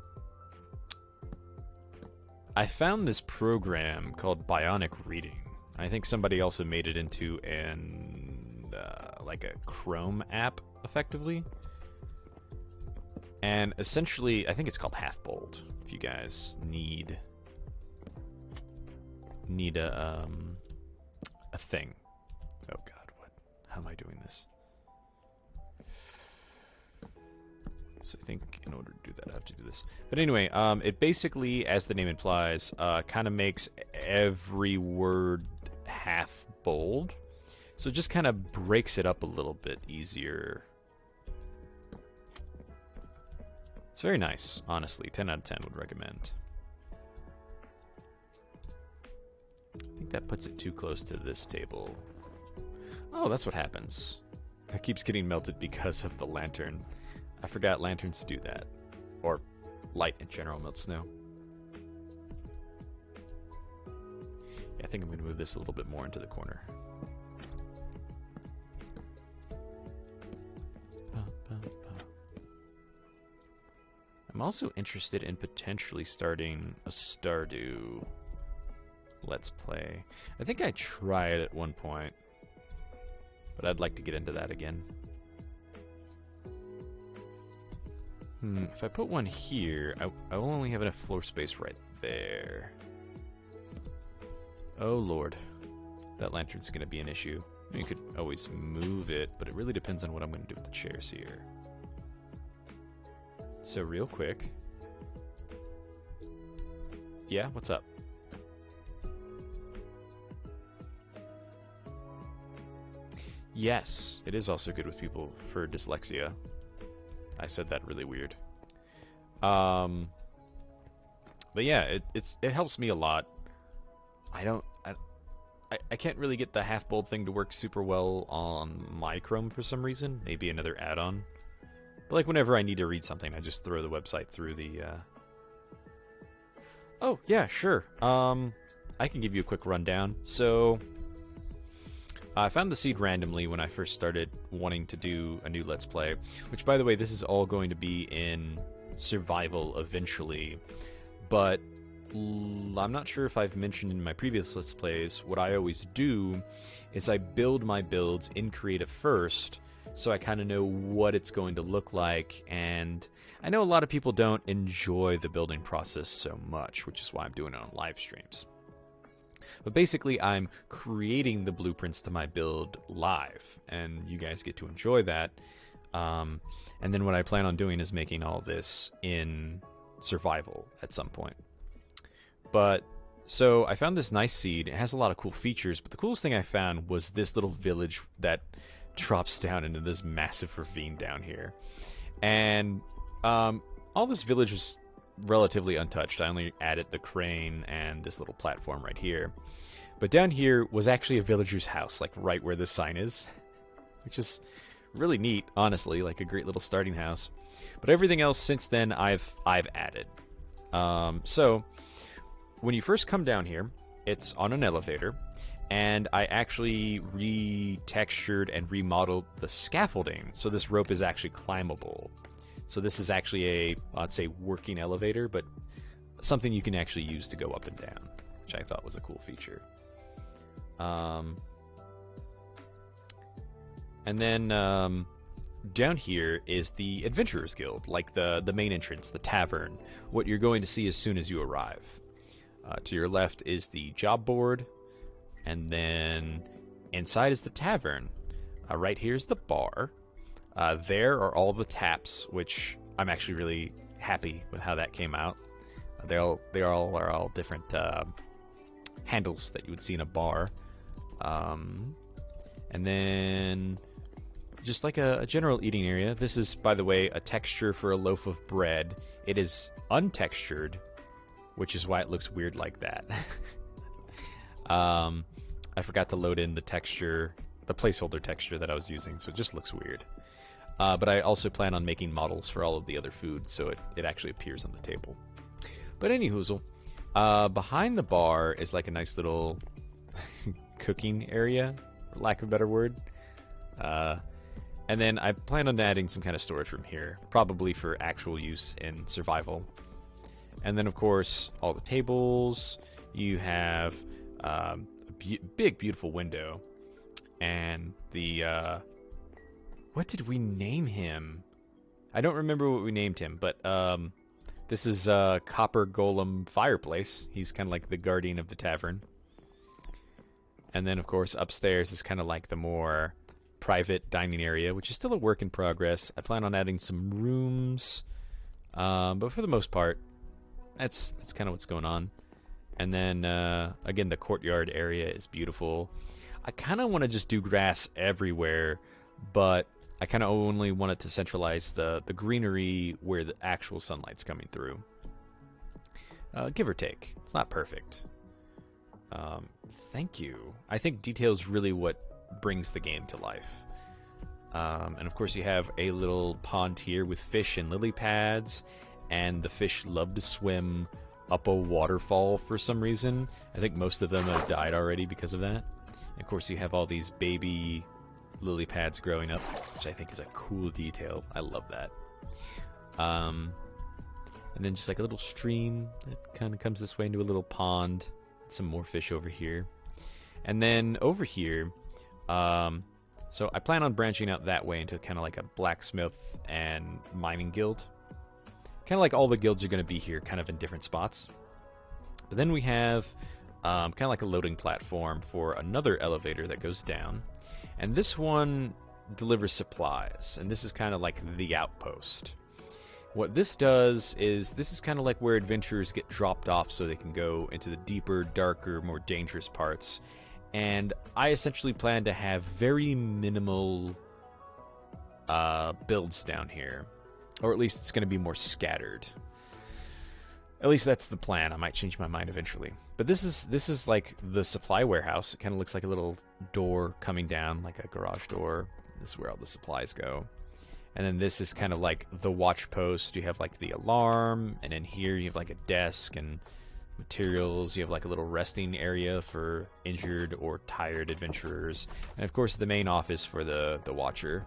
found this program called Bionic Reading. I think somebody also made it into like a Chrome app, effectively. And essentially, I think it's called Half Bolt. If you guys need need a thing. Oh God, what? How am I doing this? So I think in order to do that, I have to do this. But anyway, it basically, as the name implies, kind of makes every word half bold. So it just kind of breaks it up a little bit easier. It's very nice, honestly. 10 out of 10 would recommend. I think that puts it too close to this table. Oh, that's what happens. It keeps getting melted because of the lantern. I forgot lanterns do that. Or light in general melts snow. Yeah, I think I'm going to move this a little bit more into the corner. I'm also interested in potentially starting a Stardew Let's Play. I think I tried at one point, but I'd like to get into that again. If I put one here, I will only have enough floor space right there. Oh lord, that lantern's going to be an issue. I mean, you could always move it, but it really depends on what I'm going to do with the chairs here. So real quick. Yeah, what's up? Yes, it is also good with people for dyslexia. I said that really weird. But yeah, it helps me a lot. I can't really get the half bold thing to work super well on my Chrome for some reason. Maybe another add-on. But like whenever I need to read something, I just throw the website through the. Oh yeah, sure. I can give you a quick rundown. So I found the seed randomly when I first started wanting to do a new Let's Play. Which, by the way, this is all going to be in survival eventually. But I'm not sure if I've mentioned in my previous Let's Plays, what I always do is I build my builds in Creative first, so I kind of know what it's going to look like. And I know a lot of people don't enjoy the building process so much, which is why I'm doing it on live streams. But basically, I'm creating the blueprints to my build live, and you guys get to enjoy that. And then what I plan on doing is making all this in survival at some point. But, so I found this nice seed. It has a lot of cool features, but the coolest thing I found was this little village that drops down into this massive ravine down here. And all this village was relatively untouched. I only added the crane and this little platform right here. But down here was actually a villager's house, like right where this sign is, which is really neat, honestly, like a great little starting house. But everything else since then I've added. So when you first come down here, it's on an elevator, and I actually retextured and remodeled the scaffolding, so this rope is actually climbable. So this is actually a, I'd say, working elevator, but something you can actually use to go up and down, which I thought was a cool feature. And then down here is the Adventurers Guild, like the main entrance, the tavern, what you're going to see as soon as you arrive. To your left is the job board, and then inside is the tavern. Right here's the bar. There are all the taps, which I'm actually really happy with how that came out. They are all different handles that you would see in a bar. And then just like a general eating area. This is, by the way, a texture for a loaf of bread. It is untextured, which is why it looks weird like that. I forgot to load in the texture, the placeholder texture that I was using, so it just looks weird. But I also plan on making models for all of the other food, so it actually appears on the table. But anyhoozle, behind the bar is like a nice little cooking area, for lack of a better word. And then I plan on adding some kind of storage room here, probably for actual use in survival. And then, of course, all the tables. You have a big, beautiful window. And the... what did we name him? I don't remember what we named him, but this is Copper Golem Fireplace. He's kind of like the guardian of the tavern. And then, of course, upstairs is kind of like the more private dining area, which is still a work in progress. I plan on adding some rooms, but for the most part, that's kind of what's going on. And then, again, the courtyard area is beautiful. I kind of want to just do grass everywhere, but I kind of only want it to centralize the greenery where the actual sunlight's coming through. Give or take. It's not perfect. Thank you. I think detail's really what brings the game to life. And of course you have a little pond here with fish and lily pads, and the fish love to swim up a waterfall for some reason. I think most of them have died already because of that. And of course you have all these baby lily pads growing up, which I think is a cool detail. I love that. And then just like a little stream that kind of comes this way into a little pond. Some more fish over here. And then over here, so I plan on branching out that way into kind of like a blacksmith and mining guild. Kind of like all the guilds are going to be here, kind of in different spots. But then we have kind of like a loading platform for another elevator that goes down. And this one delivers supplies, and this is kind of like the outpost. What this does is, this is kind of like where adventurers get dropped off so they can go into the deeper, darker, more dangerous parts. And I essentially plan to have very minimal builds down here. Or at least it's going to be more scattered. At least that's the plan. I might change my mind eventually. But this is like the supply warehouse. It kind of looks like a little door coming down, like a garage door. This is where all the supplies go. And then this is kind of like the watch post. You have like the alarm, and then here you have like a desk and materials. You have like a little resting area for injured or tired adventurers. And of course the main office for the watcher.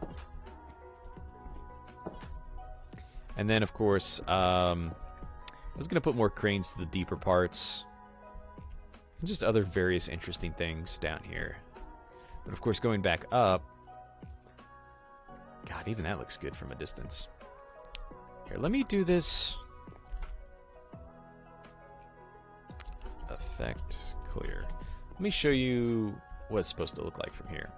And then of course, I was going to put more cranes to the deeper parts. And just other various interesting things down here. But of course going back up, God, even that looks good from a distance. Here, let me do this. Effect clear. Let me show you what it's supposed to look like from here.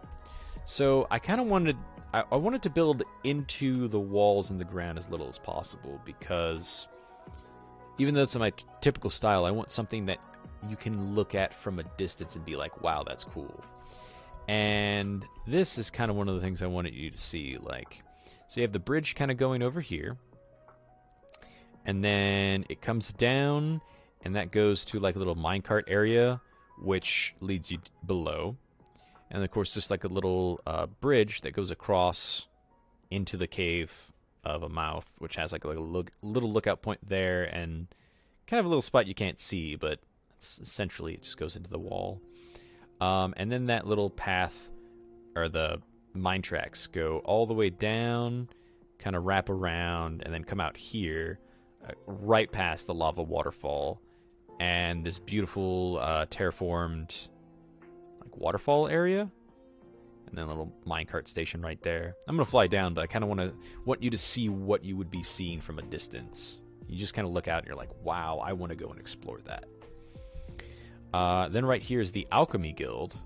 So I kind of wanted, I wanted to build into the walls and the ground as little as possible, because even though it's my typical style, I want something that you can look at from a distance and be like, wow, that's cool. And this is kind of one of the things I wanted you to see. Like, so you have the bridge kind of going over here, and then it comes down, and that goes to like a little minecart area, which leads you below. And of course, just like a little bridge that goes across into the cave of a mouth, which has like a little lookout point there, and kind of a little spot you can't see, but it's essentially it just goes into the wall. And then that little path, or the mine tracks, go all the way down, kind of wrap around, and then come out here, right past the lava waterfall, and this beautiful terraformed like waterfall area, and then a little minecart station right there. I'm gonna fly down, but I kind of want you to see what you would be seeing from a distance. You just kind of look out and you're like, wow, I want to go and explore that. Then right here is the Alchemy Guild.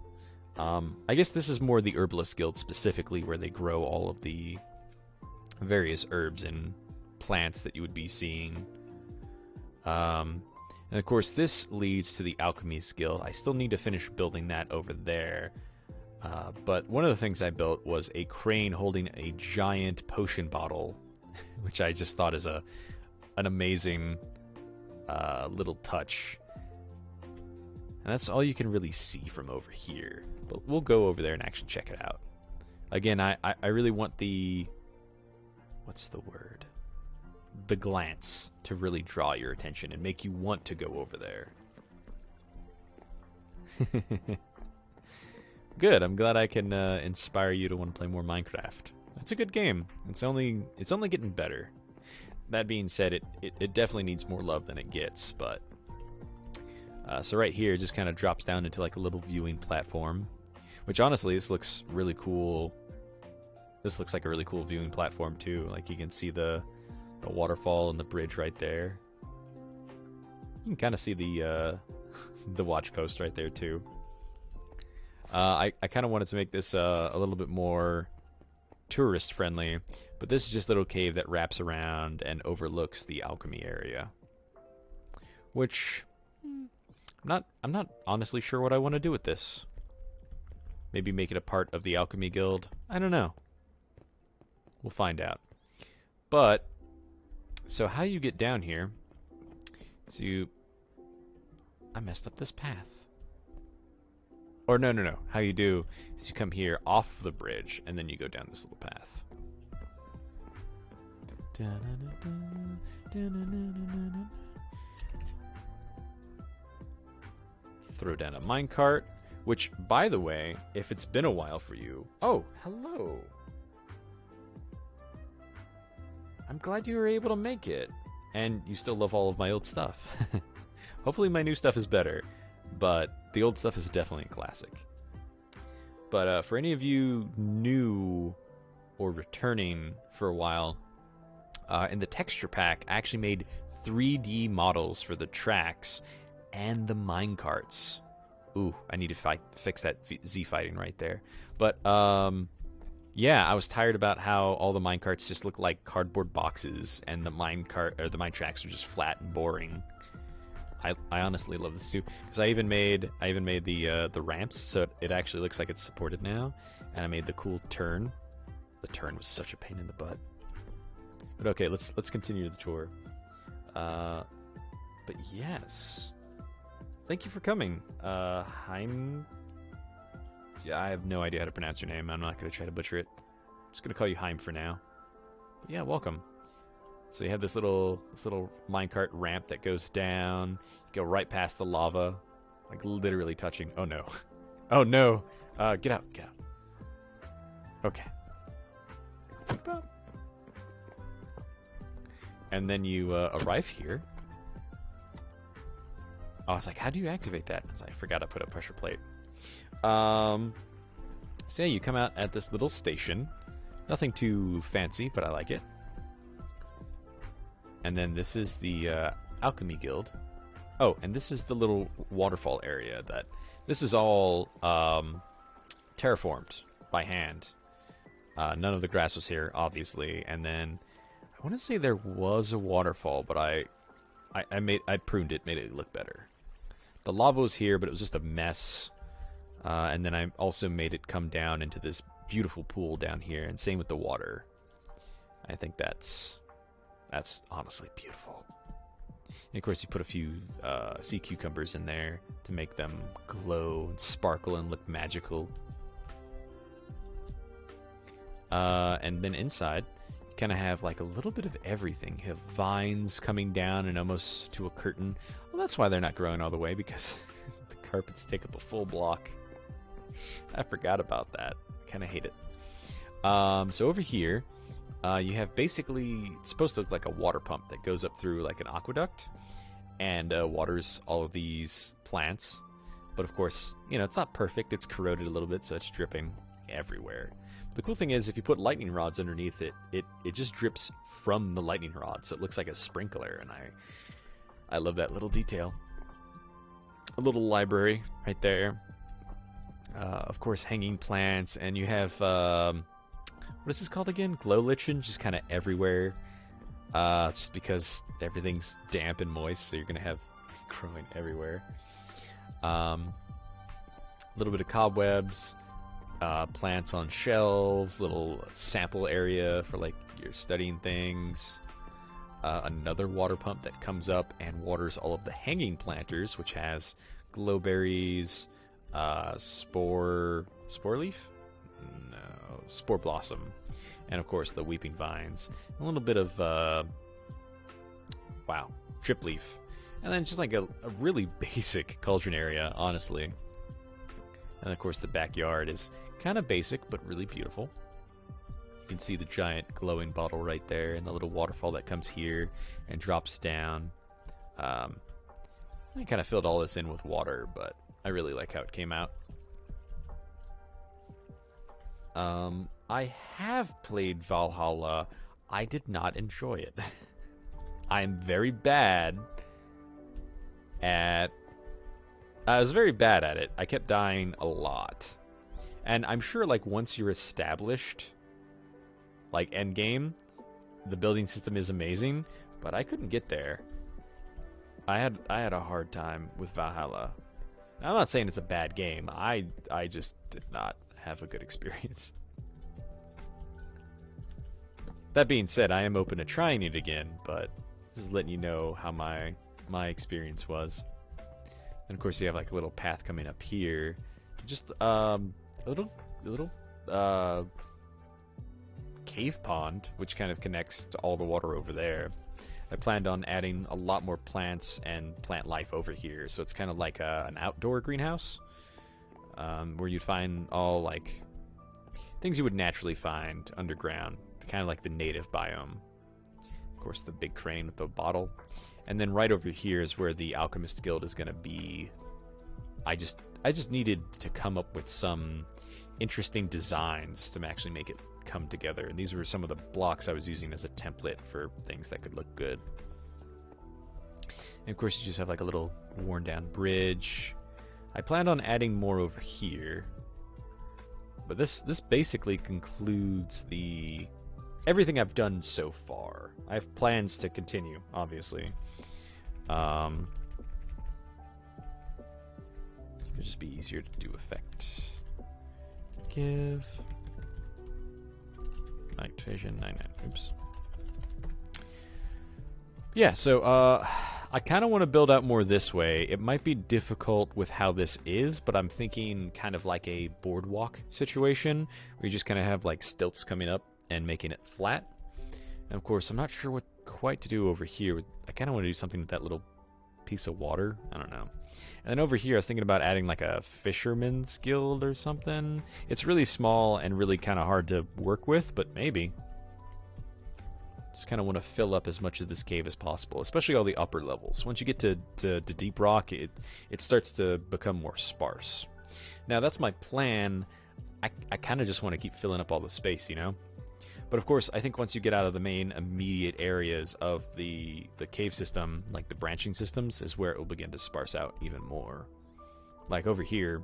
I guess this is more the Herbalist Guild specifically, where they grow all of the various herbs and plants that you would be seeing. And of course this leads to the Alchemist Guild. I still need to finish building that over there. But one of the things I built was a crane holding a giant potion bottle, which I just thought is an amazing little touch. And that's all you can really see from over here. But we'll go over there and actually check it out. Again, I really want the... what's the word? The glance to really draw your attention and make you want to go over there. Good, I'm glad I can inspire you to want to play more Minecraft. It's a good game. It's only getting better. That being said, it definitely needs more love than it gets, but... so right here, it just kind of drops down into like a little viewing platform, which honestly, this looks really cool. This looks like a really cool viewing platform too. Like you can see the waterfall and the bridge right there. You can kind of see the watch post right there too. I kind of wanted to make this a little bit more tourist friendly, but this is just a little cave that wraps around and overlooks the alchemy area, which I'm not honestly sure what I want to do with this. Maybe make it a part of the alchemy guild. I don't know. We'll find out. But so how you get down here? So I messed up this path. Or no. How you do is you come here off the bridge, and then you go down this little path. Throw down a minecart, which, by the way, if it's been a while for you... Oh, hello. I'm glad you were able to make it. And you still love all of my old stuff. Hopefully my new stuff is better. But the old stuff is definitely a classic. But for any of you new or returning for a while, in the texture pack, I actually made 3D models for the tracks and the minecarts. Ooh, I need to fix that Z fighting right there. But yeah, I was tired about how all the minecarts just look like cardboard boxes, and the mine tracks are just flat and boring. I honestly love this too, because I even made the ramps, so it actually looks like it's supported now, and I made the cool turn. The turn was such a pain in the butt. But okay, let's continue the tour. But yes, thank you for coming, Heim. Yeah, I have no idea how to pronounce your name. I'm not going to try to butcher it. I'm just going to call you Heim for now. But yeah, welcome. So you have this little minecart ramp that goes down. You go right past the lava, like literally touching. Oh no! Oh no! Get out! Get out! Okay. And then you arrive here. Oh, I was like, how do you activate that? I forgot to put a pressure plate. So yeah, you come out at this little station. Nothing too fancy, but I like it. And then this is the Alchemy Guild. Oh, and this is the little waterfall area. This is all terraformed by hand. None of the grass was here, obviously. And then I want to say there was a waterfall, but I pruned it, made it look better. The lava was here, but it was just a mess. And then I also made it come down into this beautiful pool down here, and same with the water. I think that's honestly beautiful. And of course, you put a few sea cucumbers in there to make them glow and sparkle and look magical. And then inside, you kind of have like a little bit of everything. You have vines coming down and almost to a curtain. Well, that's why they're not growing all the way, because the carpets take up a full block. I forgot about that. Kind of hate it. So over here, you have basically, it's supposed to look like a water pump that goes up through like an aqueduct and waters all of these plants. But of course, it's not perfect. It's corroded a little bit, so it's dripping everywhere. But the cool thing is, if you put lightning rods underneath it, it just drips from the lightning rod, so it looks like a sprinkler, and I love that little detail. A little library right there. Of course, hanging plants, and you have, what is this called again? Glow lichen, just kind of everywhere. Just because everything's damp and moist, so you're going to have growing everywhere. A little bit of cobwebs, plants on shelves, little sample area for like your studying things. Another water pump that comes up and waters all of the hanging planters, which has glowberries, spore leaf? No, spore blossom, and of course the weeping vines. A little bit of drip leaf, and then just like a really basic cauldron area, honestly. And of course the backyard is kind of basic but really beautiful. You can see the giant glowing bottle right there, and the little waterfall that comes here and drops down. I kind of filled all this in with water, but I really like how it came out. I have played Valhalla. I did not enjoy it. I am very bad at... I was very bad at it. I kept dying a lot. And I'm sure, like, once you're established, like, endgame, the building system is amazing, but I couldn't get there. I had a hard time with Valhalla. I'm not saying it's a bad game. I just did not have a good experience. That being said, I am open to trying it again, but this is letting you know how my experience was. And of course, you have like a little path coming up here, just a little cave pond, which kind of connects to all the water over there. I planned on adding a lot more plants and plant life over here, so it's kind of like an outdoor greenhouse, where you'd find all like things you would naturally find underground, kind of like the native biome. Of course, the big crane with the bottle, and then right over here is where the Alchemist Guild is going to be. I just needed to come up with some interesting designs to actually make it come together, and these were some of the blocks I was using as a template for things that could look good. And of course, you just have like a little worn down bridge. I planned on adding more over here, but this basically concludes everything I've done so far. I have plans to continue, obviously. It would just be easier to do effect. Give night vision 99. Oops. Yeah, so I kind of want to build out more this way. It might be difficult with how this is, but I'm thinking kind of like a boardwalk situation where you just kind of have like stilts coming up and making it flat. And of course, I'm not sure what quite to do over here. I kind of want to do something with that little piece of water. I don't know. And then over here, I was thinking about adding like a fisherman's guild or something. It's really small and really kind of hard to work with, but maybe. Just kind of want to fill up as much of this cave as possible, especially all the upper levels. Once you get to Deep Rock, it starts to become more sparse. Now, that's my plan. I kind of just want to keep filling up all the space, you know? But of course, I think once you get out of the main immediate areas of the cave system, like the branching systems, is where it will begin to sparse out even more. Like over here,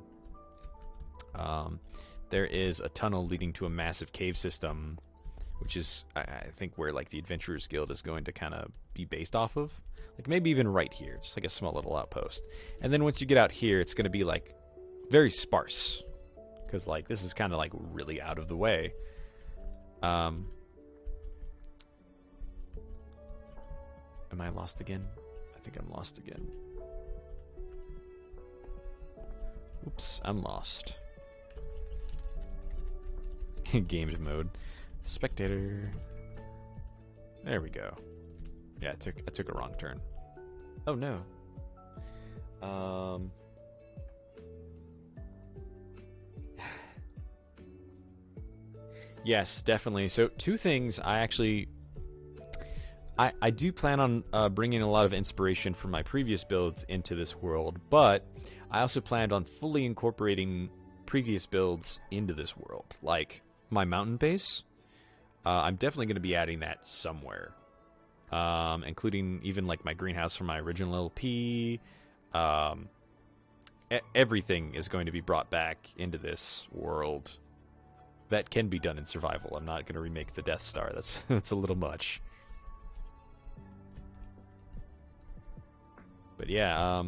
there is a tunnel leading to a massive cave system, which is, I think, where like the Adventurers Guild is going to kind of be based off of. Like maybe even right here, just like a small little outpost. And then once you get out here, it's going to be like very sparse, because like this is kind of like really out of the way. Am I lost again? I think I'm lost again. Oops, I'm lost. Games mode. Spectator. There we go. Yeah, I took a wrong turn. Oh no. Yes, definitely. So two things I do plan on bringing a lot of inspiration from my previous builds into this world, but I also planned on fully incorporating previous builds into this world, like my mountain base. I'm definitely going to be adding that somewhere, including even like my greenhouse from my original LP. Everything is going to be brought back into this world. That can be done in survival. I'm not going to remake the Death Star. That's a little much. But yeah,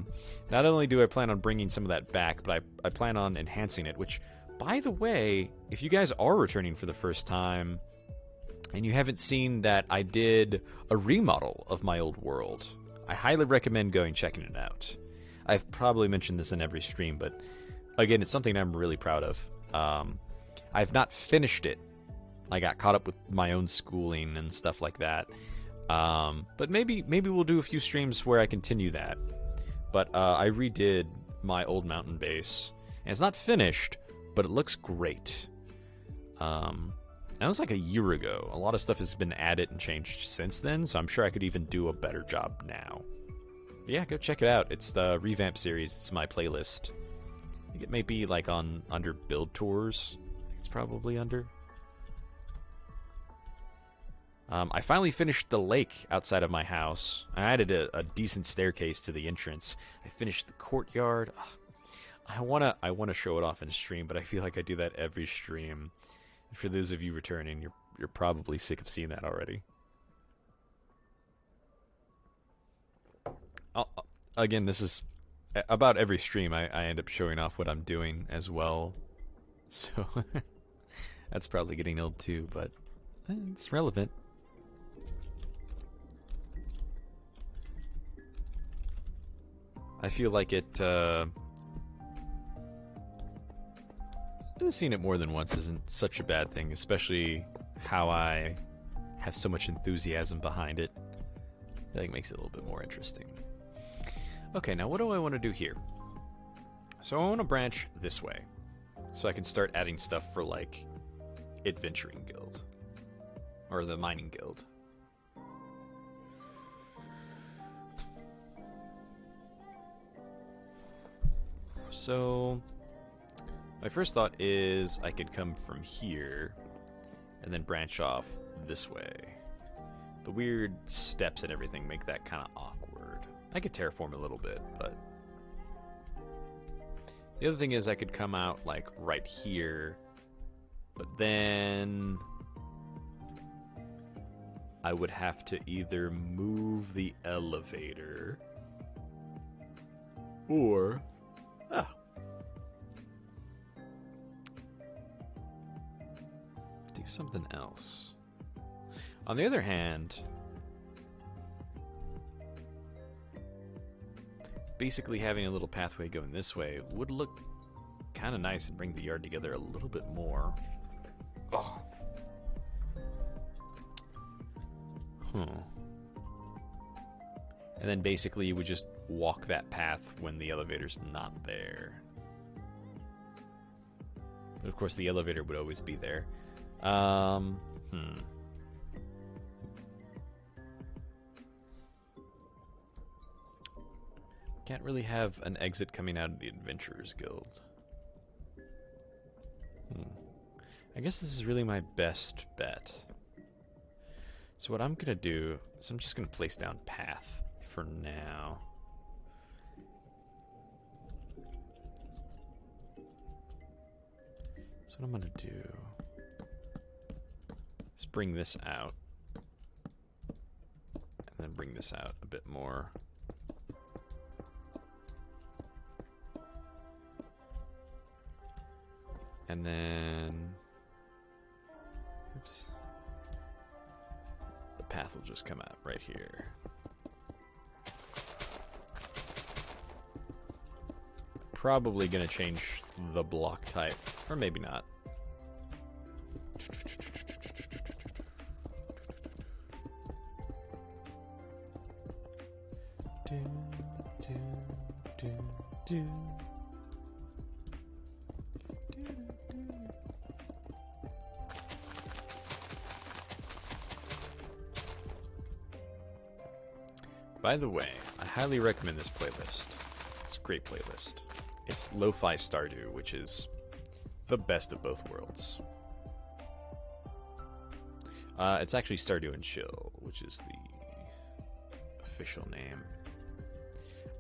not only do I plan on bringing some of that back, but I plan on enhancing it, which, by the way, if you guys are returning for the first time and you haven't seen that I did a remodel of my old world, I highly recommend going checking it out. I've probably mentioned this in every stream, but again, it's something I'm really proud of. I've not finished it. I got caught up with my own schooling and stuff like that. But maybe we'll do a few streams where I continue that. But I redid my old mountain base, and it's not finished, but it looks great. That was like a year ago. A lot of stuff has been added and changed since then, so I'm sure I could even do a better job now. But yeah, go check it out. It's the Revamp series. It's my playlist. I think it may be like under Build Tours. It's probably under. I finally finished the lake outside of my house. I added a decent staircase to the entrance. I finished the courtyard. I wanna show it off in stream, but I feel like I do that every stream. For those of you returning, you're probably sick of seeing that already. Again, this is about every stream. I end up showing off what I'm doing as well, so that's probably getting old too, but it's relevant. I feel like it. Seeing it more than once isn't such a bad thing, especially how I have so much enthusiasm behind it. I think it makes it a little bit more interesting. Okay, now what do I want to do here? So I want to branch this way, so I can start adding stuff for, like, Adventuring Guild. Or the Mining Guild. So my first thought is I could come from here and then branch off this way. The weird steps and everything make that kind of awkward. I could terraform a little bit, but the other thing is I could come out like right here, but then I would have to either move the elevator or do something else. On the other hand, basically having a little pathway going this way would look kind of nice and bring the yard together a little bit more. Oh. And then basically you would just walk that path when the elevator's not there. But of course the elevator would always be there. Can't really have an exit coming out of the Adventurers Guild. I guess this is really my best bet. So what I'm gonna do is I'm just gonna place down path for now. So what I'm gonna do is bring this out and then bring this out a bit more. And then, oops, the path will just come out right here. Probably gonna change the block type, or maybe not. By the way, I highly recommend this playlist. It's a great playlist. It's Lo-Fi Stardew, which is the best of both worlds. It's actually Stardew and Chill, which is the official name.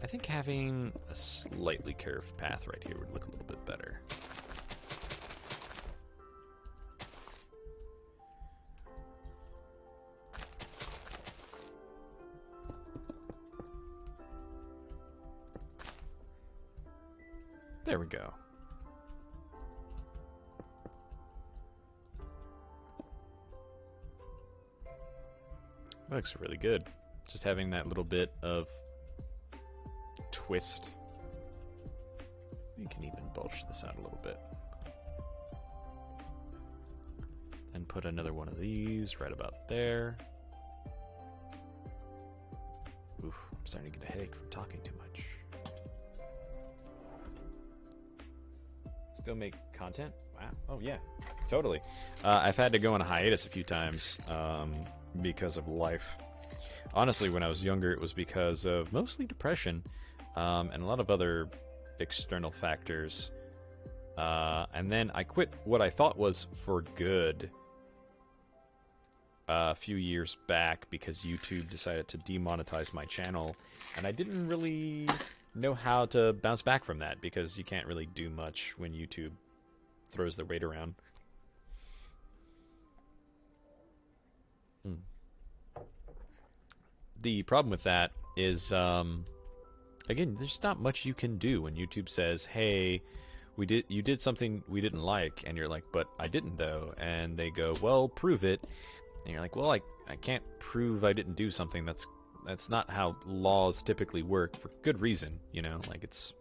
I think having a slightly curved path right here would look a little bit better. There we go. That looks really good. Just having that little bit of twist. You can even bulge this out a little bit. Then put another one of these right about there. Oof, I'm starting to get a headache from talking too much. Still make content? Wow. Oh, yeah. Totally. I've had to go on a hiatus a few times because of life. Honestly, when I was younger, it was because of mostly depression and a lot of other external factors. And then I quit what I thought was for good a few years back because YouTube decided to demonetize my channel. And I didn't really know how to bounce back from that, because you can't really do much when YouTube throws their weight around. The problem with that is, again, there's not much you can do when YouTube says, "Hey, you did something we didn't like," and you're like, "But I didn't though," and they go, "Well, prove it," and you're like, "Well, I can't prove I didn't do something. That's not how laws typically work, for good reason, you know. Like it's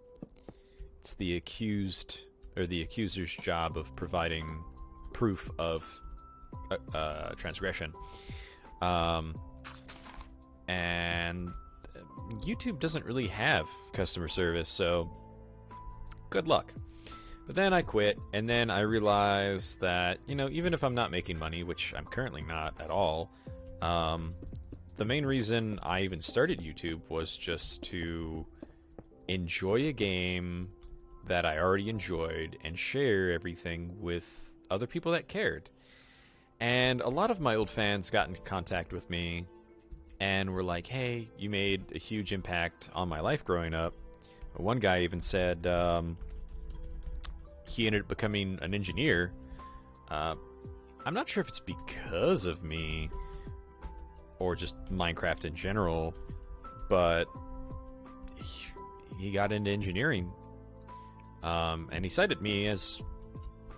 the accused or the accuser's job of providing proof of transgression." And YouTube doesn't really have customer service, so good luck. But then I quit, and then I realized that, you know, even if I'm not making money, which I'm currently not at all, the main reason I even started YouTube was just to enjoy a game that I already enjoyed and share everything with other people that cared. And a lot of my old fans got in contact with me and were like, "Hey, you made a huge impact on my life growing up." One guy even said he ended up becoming an engineer. I'm not sure if it's because of me or just Minecraft in general, but he got into engineering. And he cited me as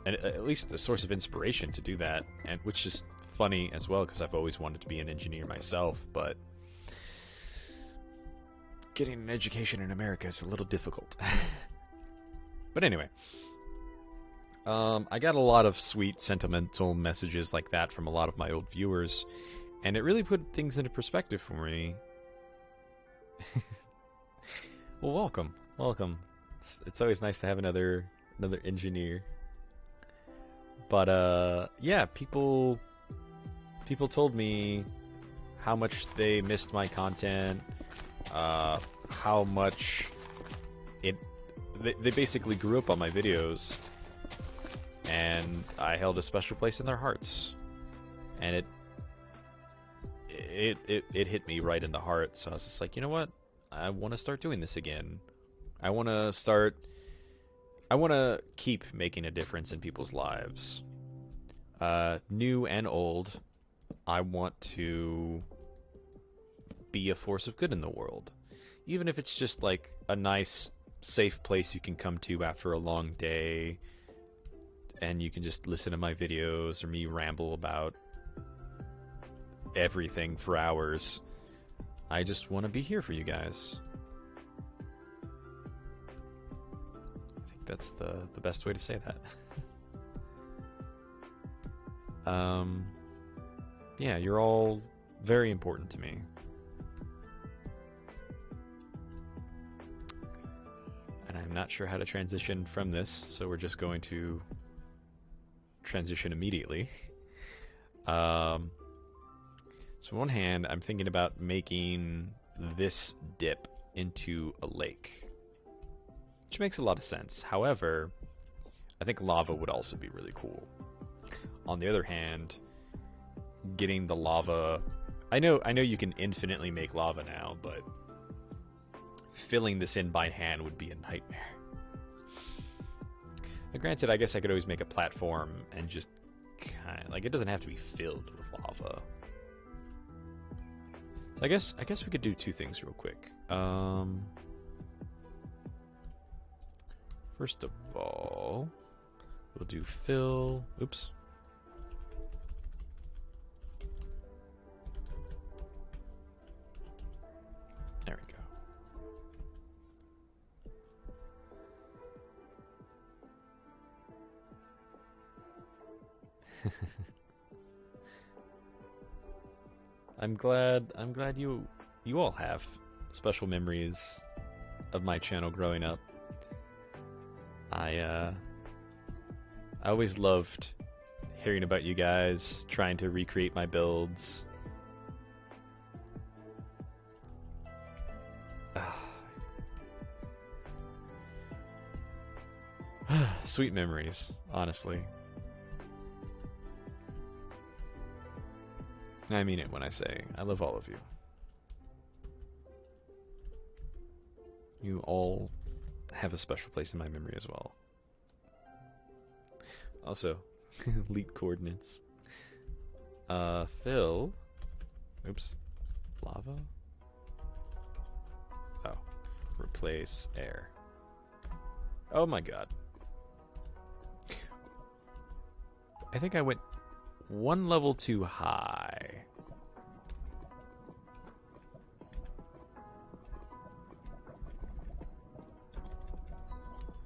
at least a source of inspiration to do that, and which is funny as well, because I've always wanted to be an engineer myself, but getting an education in America is a little difficult. But anyway, I got a lot of sweet, sentimental messages like that from a lot of my old viewers, and it really put things into perspective for me. Well, welcome. It's always nice to have another engineer. But yeah, people told me how much they missed my content, how much they basically grew up on my videos, and I held a special place in their hearts, and it hit me right in the heart. So I was just like, you know what? I want to start doing this again. I want to keep making a difference in people's lives, new and old. I want to be a force of good in the world, even if it's just like a nice, safe place you can come to after a long day, and you can just listen to my videos or me ramble about everything for hours. I just want to be here for you guys. I think that's the best way to say that. Yeah, you're all very important to me. And I'm not sure how to transition from this, so we're just going to transition immediately. So on one hand, I'm thinking about making this dip into a lake, which makes a lot of sense. However, I think lava would also be really cool. On the other hand, getting the lava, I know you can infinitely make lava now, but filling this in by hand would be a nightmare. Now, granted, I guess I could always make a platform and just kind of, like, it doesn't have to be filled with lava. So I guess we could do two things real quick. First of all, we'll do fill. Oops. There we go. I'm glad you all have special memories of my channel growing up. I always loved hearing about you guys trying to recreate my builds. Sweet memories, honestly. I mean it when I say I love all of you. You all have a special place in my memory as well. Also, leap coordinates. Fill. Oops. Lava? Oh. Replace air. Oh my god. I think I went one level too high.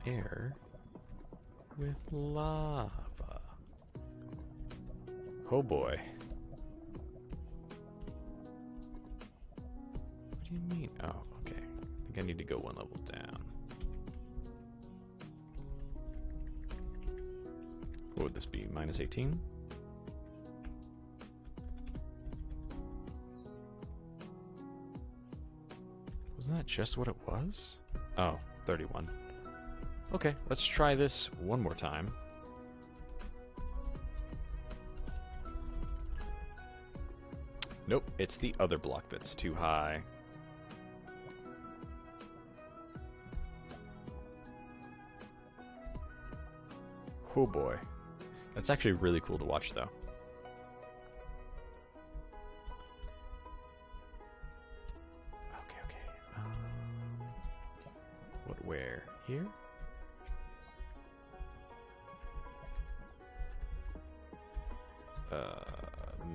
Air with lava. Oh boy. What do you mean? Oh, okay. I think I need to go one level down. What would this be? Minus 18? Wasn't that just what it was? Oh, 31. Okay, let's try this one more time. Nope, it's the other block that's too high. Oh boy. That's actually really cool to watch, though. Okay. What, where? Here?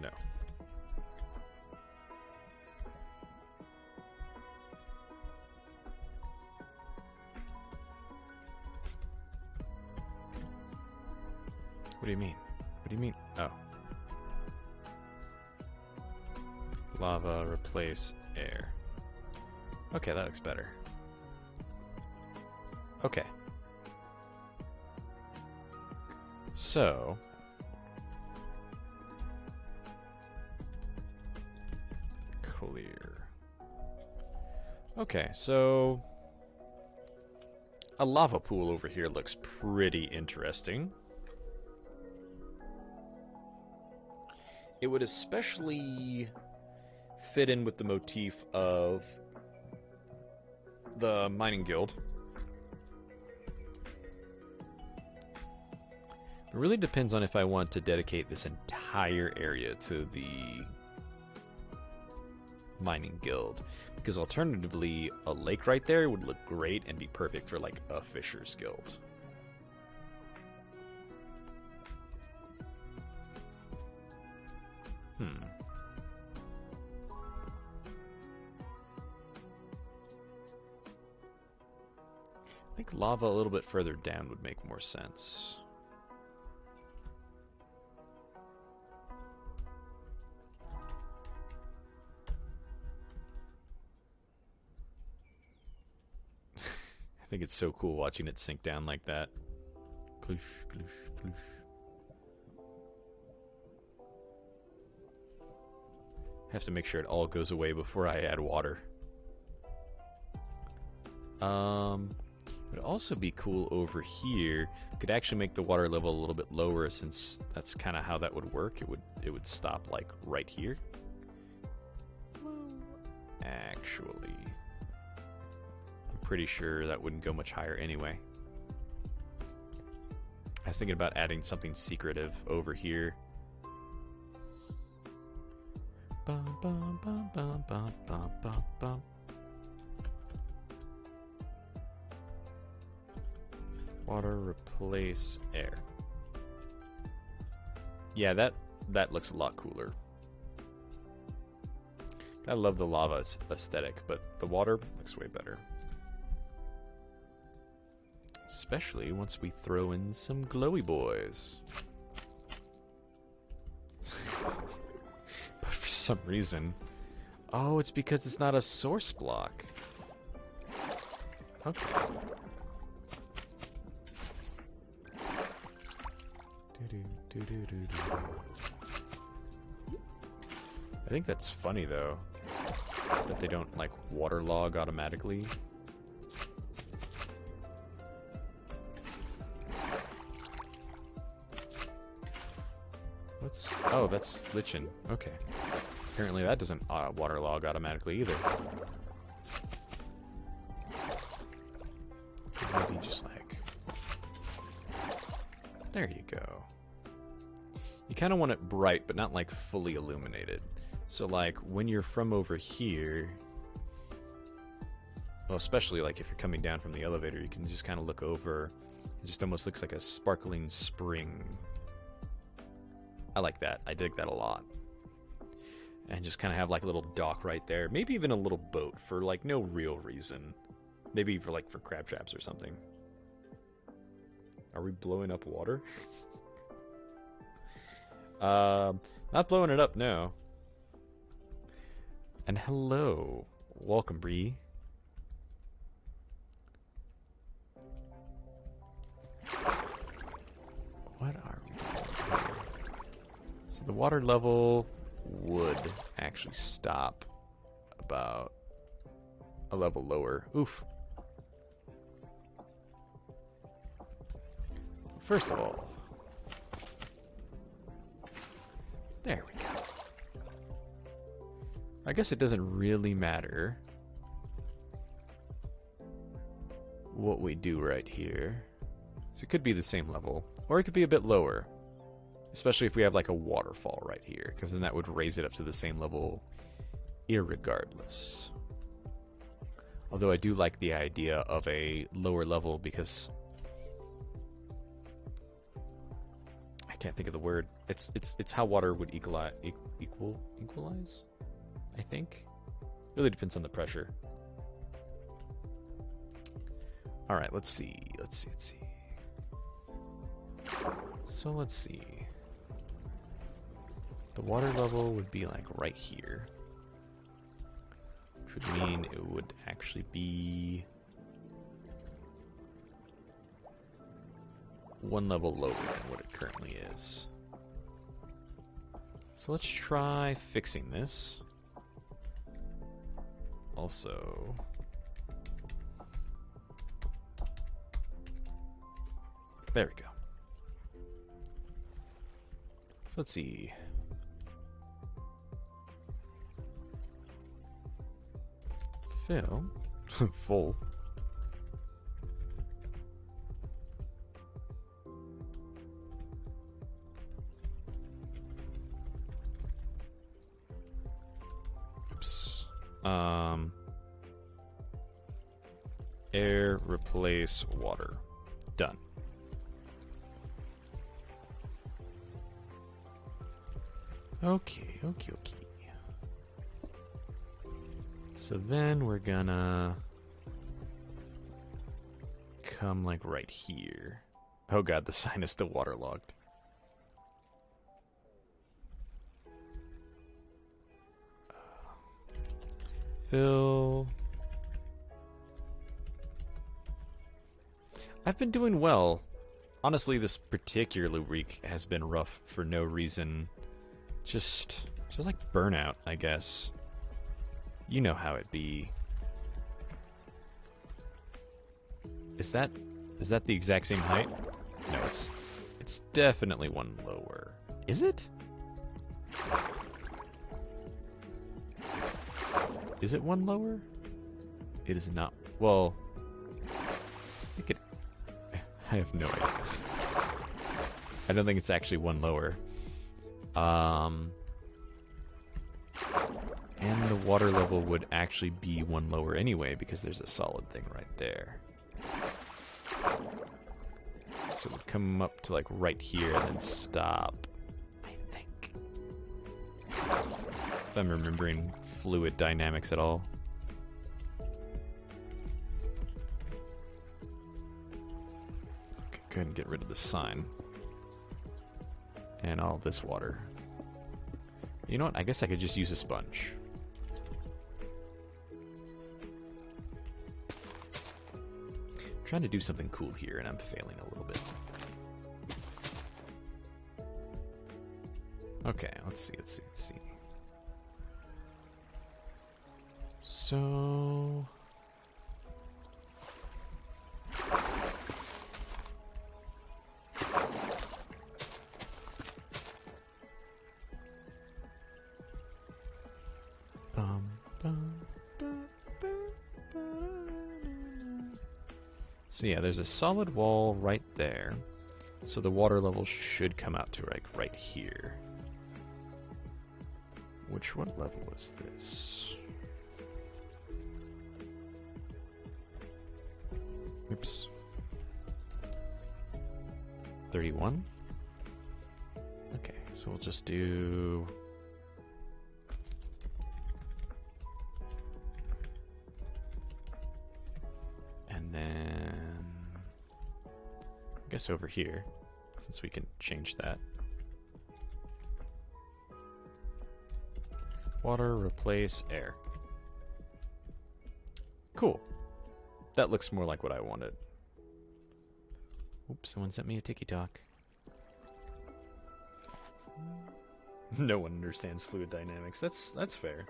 No. What do you mean? What do you mean? Oh. Lava replace air. Okay, that looks better. Okay. So... clear. Okay, so... a lava pool over here looks pretty interesting. It would especially fit in with the motif of the mining guild. It really depends on if I want to dedicate this entire area to the mining guild, because alternatively a lake right there would look great and be perfect for like a fisher's guild. I think lava a little bit further down would make more sense. I think it's so cool watching it sink down like that. Kloosh, kloosh, kloosh. Have to make sure it all goes away before I add water. Would also be cool over here. Could actually make the water level a little bit lower, since that's kind of how that would work. It would stop like right here. Actually, I'm pretty sure that wouldn't go much higher anyway. I was thinking about adding something secretive over here. Bum, bum, bum, bum, bum, bum, bum, bum. Water replace air. Yeah, that looks a lot cooler. I love the lava aesthetic, but the water looks way better. Especially once we throw in some glowy boys. But for some reason... oh, it's because it's not a source block. Okay. I think that's funny, though, that they don't, like, waterlog automatically. What's... oh, that's lichen. Okay. Apparently that doesn't waterlog automatically either. There you go. You kind of want it bright, but not like fully illuminated. So like when you're from over here, well, especially like if you're coming down from the elevator, you can just kind of look over. It just almost looks like a sparkling spring. I like that. I dig that a lot. And just kind of have like a little dock right there. Maybe even a little boat for like no real reason. Maybe for like for crab traps or something. Are we blowing up water? Not blowing it up, no. And hello. Welcome, Bree. What are we doing here? So the water level would actually stop about a level lower. Oof. First of all, there we go. I guess it doesn't really matter what we do right here. So it could be the same level, or it could be a bit lower. Especially if we have like a waterfall right here, because then that would raise it up to the same level irregardless. Although I do like the idea of a lower level because I can't think of the word. It's how water would equalize, I think. Really depends on the pressure. All right, let's see. So let's see. The water level would be like right here. Which would mean it would actually be one level lower than what it currently is. So let's try fixing this. Also, there we go. So let's see. Fill. Full. Oops. Air replace water. Done. Okay. So then we're gonna come like right here. Oh god, the sign is still waterlogged. Fill. I've been doing well. Honestly, this particular week has been rough for no reason. Just like burnout, I guess. You know how it be. Is that the exact same height? No, it's definitely one lower. Is it? Is it one lower? It is not. Well, I have no idea. I don't think it's actually one lower. And the water level would actually be one lower anyway because there's a solid thing right there. So it would come up to like right here and then stop, I think. If I'm remembering fluid dynamics at all. Okay, go ahead and get rid of the sign. And all this water. You know what? I guess I could just use a sponge. I'm trying to do something cool here, and I'm failing a little bit. Okay, let's see. So... So yeah, there's a solid wall right there. So the water level should come out to like right here. What level is this? Oops. 31? Okay, so we'll just do... And then... I guess over here, since we can change that. Water, replace air. Cool. That looks more like what I wanted. Oops, someone sent me a TikTok. No one understands fluid dynamics. That's fair.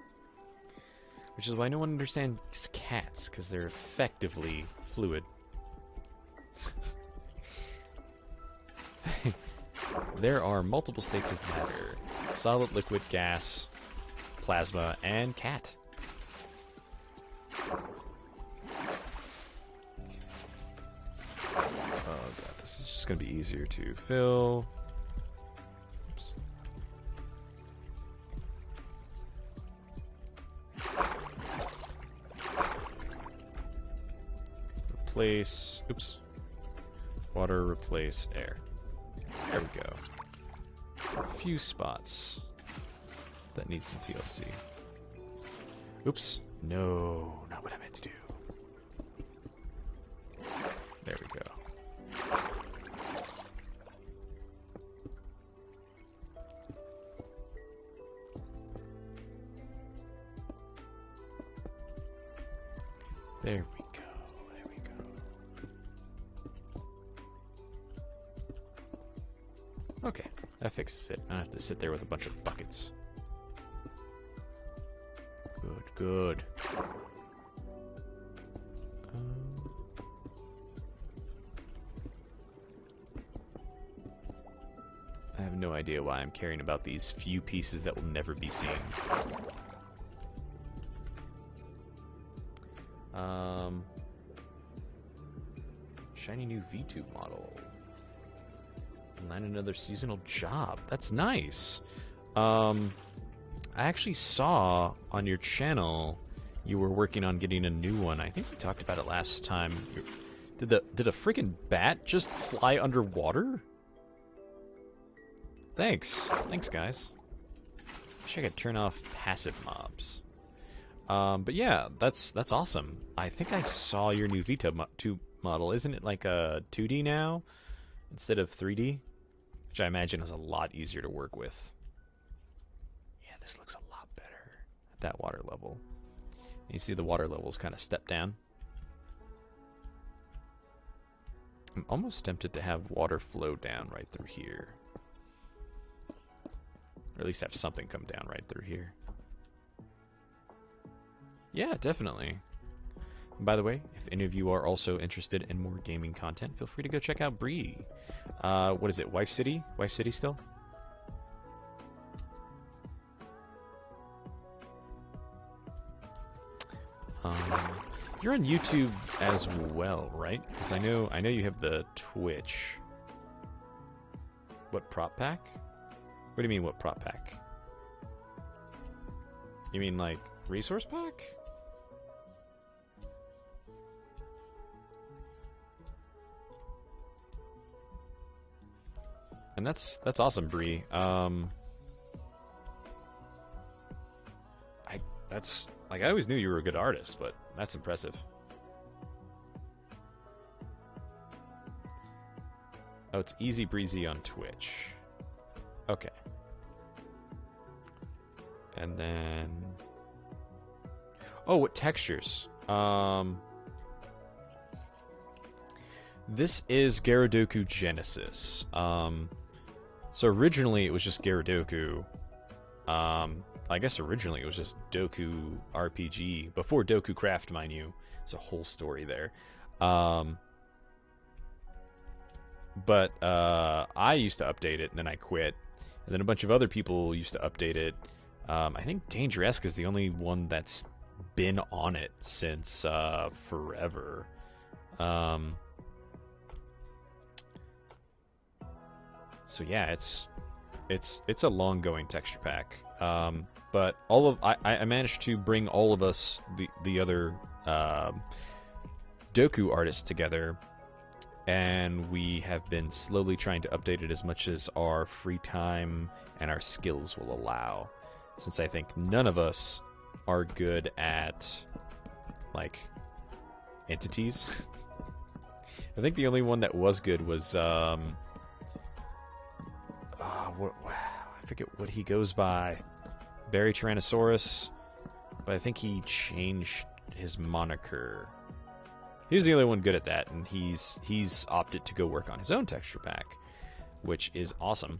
Which is why no one understands cats, because they're effectively fluid. There are multiple states of matter. Solid, liquid, gas, plasma, and cat. Oh god, this is just going to be easier to fill. Oops. Replace, oops. Water, replace air. There we go. A few spots that need some TLC. Oops. No, not what I meant to do. There we go. There we go. There we go. Okay, that fixes it. I don't have to sit there with a bunch of buckets. Good, good. I have no idea why I'm caring about these few pieces that will never be seen. Shiny new VTube model. Land another seasonal job. That's nice. I actually saw on your channel you were working on getting a new one. I think we talked about it last time. Did a freaking bat just fly underwater? Thanks. Thanks, guys. Wish I could turn off passive mobs. But yeah, that's awesome. I think I saw your new VTube model. Isn't it like a 2D now instead of 3D? Which I imagine is a lot easier to work with. Yeah, this looks a lot better at that water level. You see the water levels kind of step down. I'm almost tempted to have water flow down right through here. Or at least have something come down right through here. Yeah, definitely. And by the way, if any of you are also interested in more gaming content, feel free to go check out Bree. What is it, Wife City? Wife City still? You're on YouTube as well, right? Because I know you have the Twitch. What, prop pack? What do you mean, what prop pack? You mean like resource pack? And that's awesome, Bree. I always knew you were a good artist, but that's impressive. Oh, it's Easy Breezy on Twitch. Okay. And then... Oh, what textures? This is Gyaradoku Genesis. So originally it was just Gyaradoku. I guess originally it was just Doku RPG. Before Doku Craft, mind you. It's a whole story there. But I used to update it, and then I quit. And then a bunch of other people used to update it. I think Dangeresque is the only one that's been on it since forever. So yeah, it's a long going texture pack. But all of I managed to bring all of us the other Doku artists together, and we have been slowly trying to update it as much as our free time and our skills will allow. Since I think none of us are good at like entities. I think the only one that was good was I forget what he goes by. Barry Tyrannosaurus, but I think he changed his moniker. He's the only one good at that, and he's opted to go work on his own texture pack, which is awesome.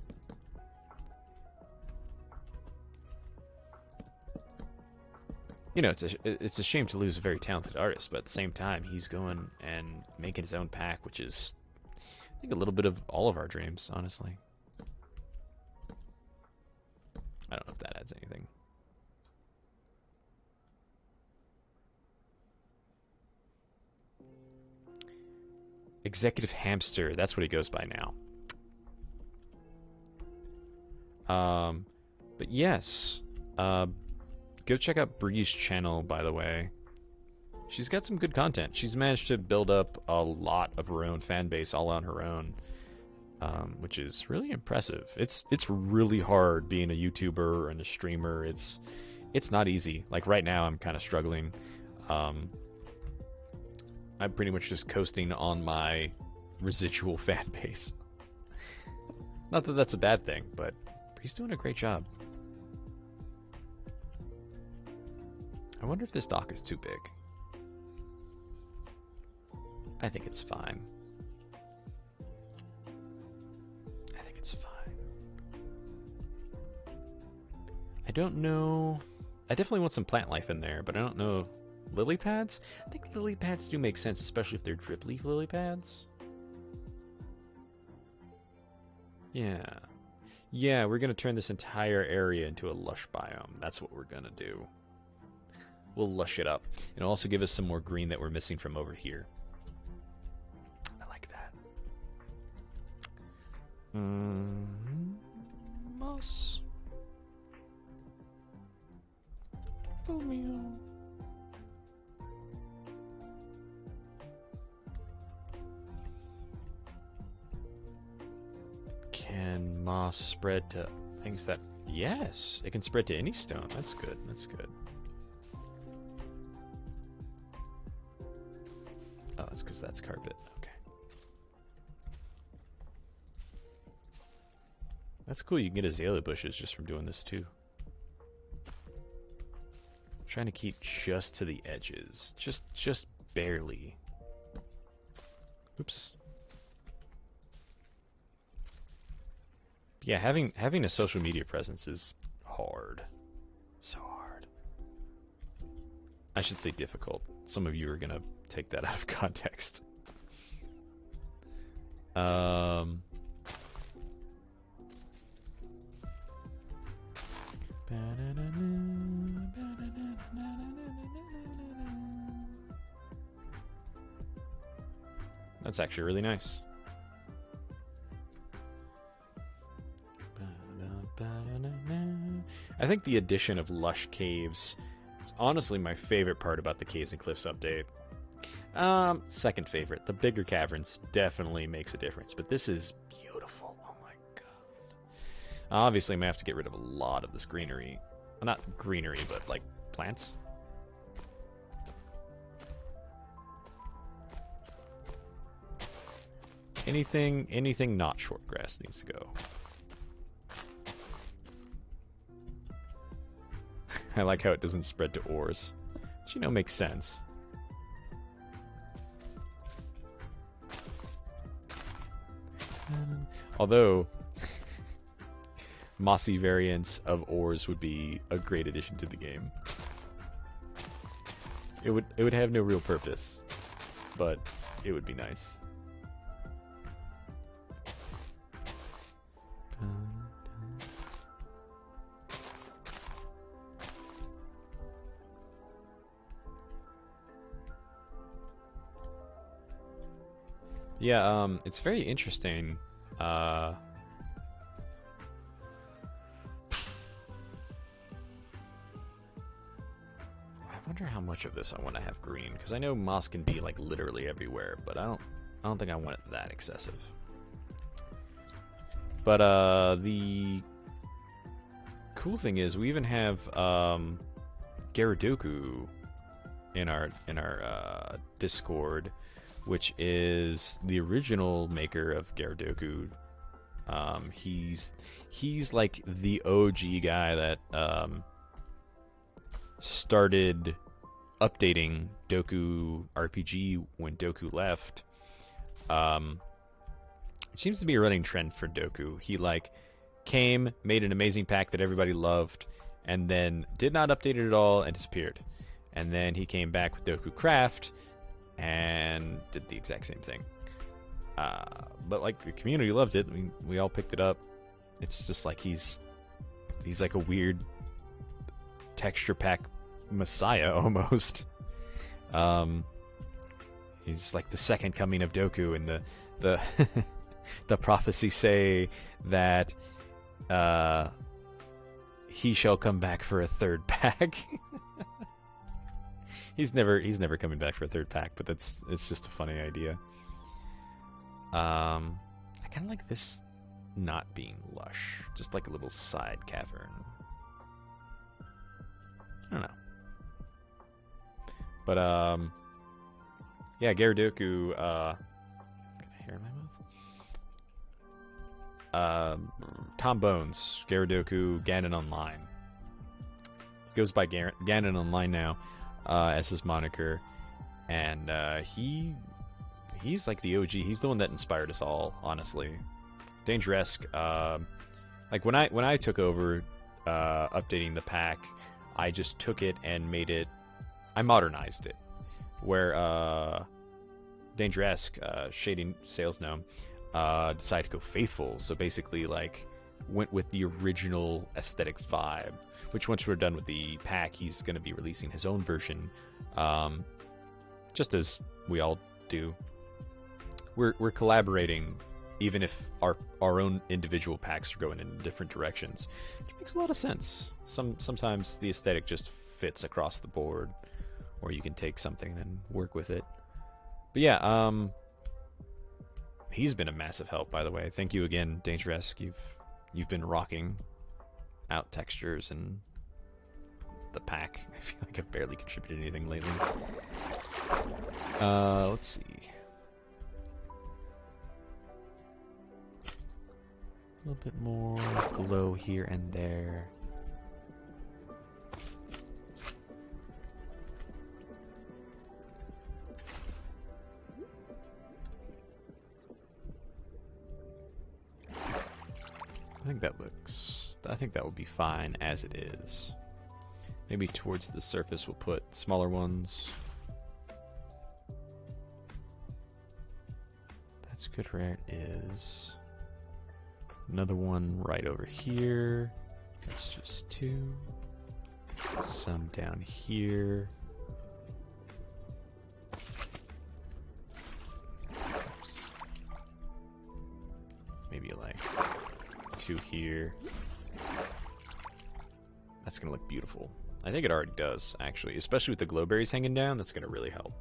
You know, it's a shame to lose a very talented artist, but at the same time, he's going and making his own pack, which is, I think, a little bit of all of our dreams, honestly. I don't know if that adds anything. Executive Hamster, that's what he goes by now. But yes, go check out Bree's channel, by the way. She's got some good content. She's managed to build up a lot of her own fan base all on her own, which is really impressive. It's really hard being a YouTuber and a streamer. It's not easy. Like right now, I'm kind of struggling. I'm pretty much just coasting on my residual fan base. Not that that's a bad thing, but he's doing a great job. I wonder if this dock is too big. I think it's fine. I think it's fine. I don't know. I definitely want some plant life in there, but I don't know. Lily pads? I think lily pads do make sense, especially if they're drip leaf lily pads. Yeah. Yeah, we're going to turn this entire area into a lush biome. That's what we're going to do. We'll lush it up. It'll also give us some more green that we're missing from over here. I like that. Moss. Romeo. Can moss spread to things that... Yes, it can spread to any stone. That's good. That's good. Oh, that's because that's carpet. Okay. That's cool. You can get azalea bushes just from doing this too. I'm trying to keep just to the edges. Just barely. Oops. Yeah, having a social media presence is hard. So hard. I should say difficult. Some of you are gonna take that out of context. That's actually really nice. I think the addition of lush caves is honestly my favorite part about the Caves and Cliffs update. Second favorite. The bigger caverns definitely makes a difference, but this is beautiful. Oh my god. Obviously, I'm gonna have to get rid of a lot of this greenery. Well, not greenery, but like plants. Anything not short grass needs to go. I like how it doesn't spread to ores. Which, you know, makes sense. Although, mossy variants of ores would be a great addition to the game. It would have no real purpose, but it would be nice. Yeah, it's very interesting. wonder how much of this I want to have green, because I know moss can be like literally everywhere, but I don't think I want it that excessive. But the cool thing is we even have Gyaradoku in our Discord, which is the original maker of Gyaradoku. He's like the OG guy that started updating Doku RPG when Doku left. It seems to be a running trend for Doku. He like came, made an amazing pack that everybody loved, and then did not update it at all and disappeared. And then he came back with Doku Craft and did the exact same thing. But like the community loved it. I mean, we all picked it up. It's just like he's like a weird texture pack messiah almost. He's like the second coming of Doku, and the the prophecies say that he shall come back for a third pack. He's never coming back for a third pack, but it's just a funny idea. I kind of like this not being lush, just like a little side cavern. I don't know. But yeah, Gyaradoku. Got a hair in my mouth. Tom Bones, Gyaradoku, Ganon Online. Goes by Ganon Online now as his moniker, and he's like the OG. He's the one that inspired us all, honestly. Dangeresque. Like when I took over updating the pack, I just took it and made it. I modernized it, where Dangeresque, Shading Sales Gnome, decided to go faithful. So basically, like, went with the original aesthetic vibe. Which once we're done with the pack, he's going to be releasing his own version, just as we all do. We're collaborating, even if our own individual packs are going in different directions, which makes a lot of sense. Sometimes the aesthetic just fits across the board, or you can take something and work with it. But yeah, he's been a massive help, by the way. Thank you again, Dangeresque. You've been rocking out textures and the pack. I feel like I've barely contributed anything lately. Let's see. A little bit more glow here and there. I think that will be fine as it is. Maybe towards the surface we'll put smaller ones. That's good where it is. Another one right over here. That's just two. Some down here. Oops. Maybe like two here. That's gonna look beautiful. I think it already does, actually. Especially with the glowberries hanging down, that's gonna really help.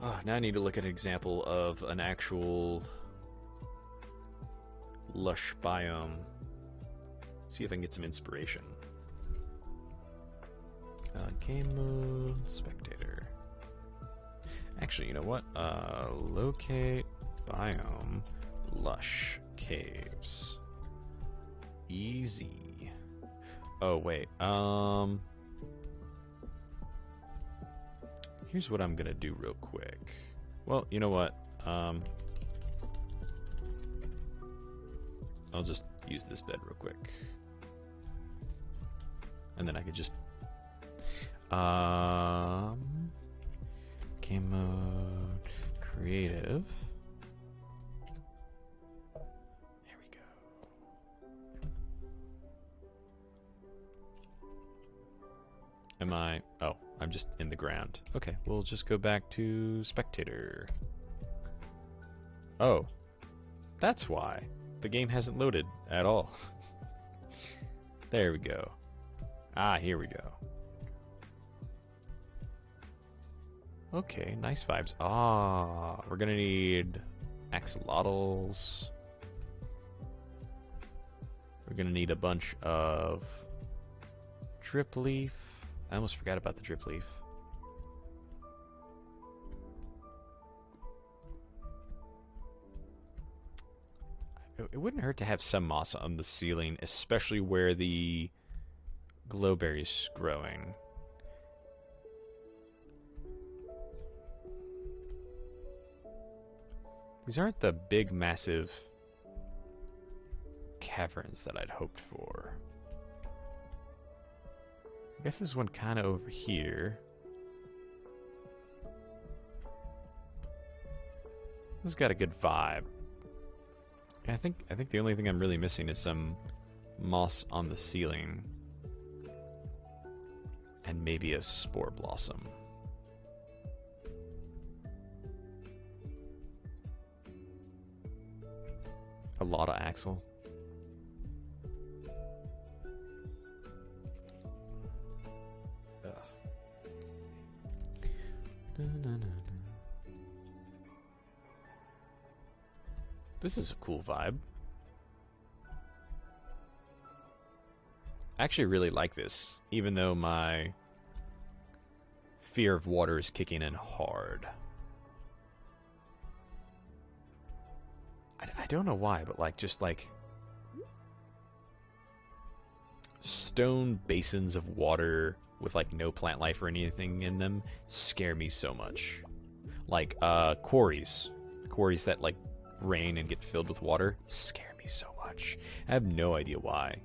Oh, now I need to look at an example of an actual lush biome. See if I can get some inspiration. Game mode, spectator. Actually, you know what? Locate biome, lush caves. Easy. Oh wait. Here's what I'm gonna do real quick. Well, you know what? I'll just use this bed real quick. And then I could just game mode, creative. There we go. Am I? Oh, I'm just in the ground. Okay, we'll just go back to spectator. Oh, that's why. The game hasn't loaded at all. There we go. Ah, here we go. Okay, nice vibes. Ah, we're gonna need axolotls. We're gonna need a bunch of drip leaf. I almost forgot about the drip leaf. It wouldn't hurt to have some moss on the ceiling, especially where the glowberry's growing. These aren't the big, massive caverns that I'd hoped for. I guess there's one kind of over here. This has got a good vibe. I think the only thing I'm really missing is some moss on the ceiling. And maybe a spore blossom. A lot of axle. This is a cool vibe. I actually really like this, even though my fear of water is kicking in hard. I don't know why, but just stone basins of water with no plant life or anything in them scare me so much. Quarries that rain and get filled with water scare me so much. I have no idea why.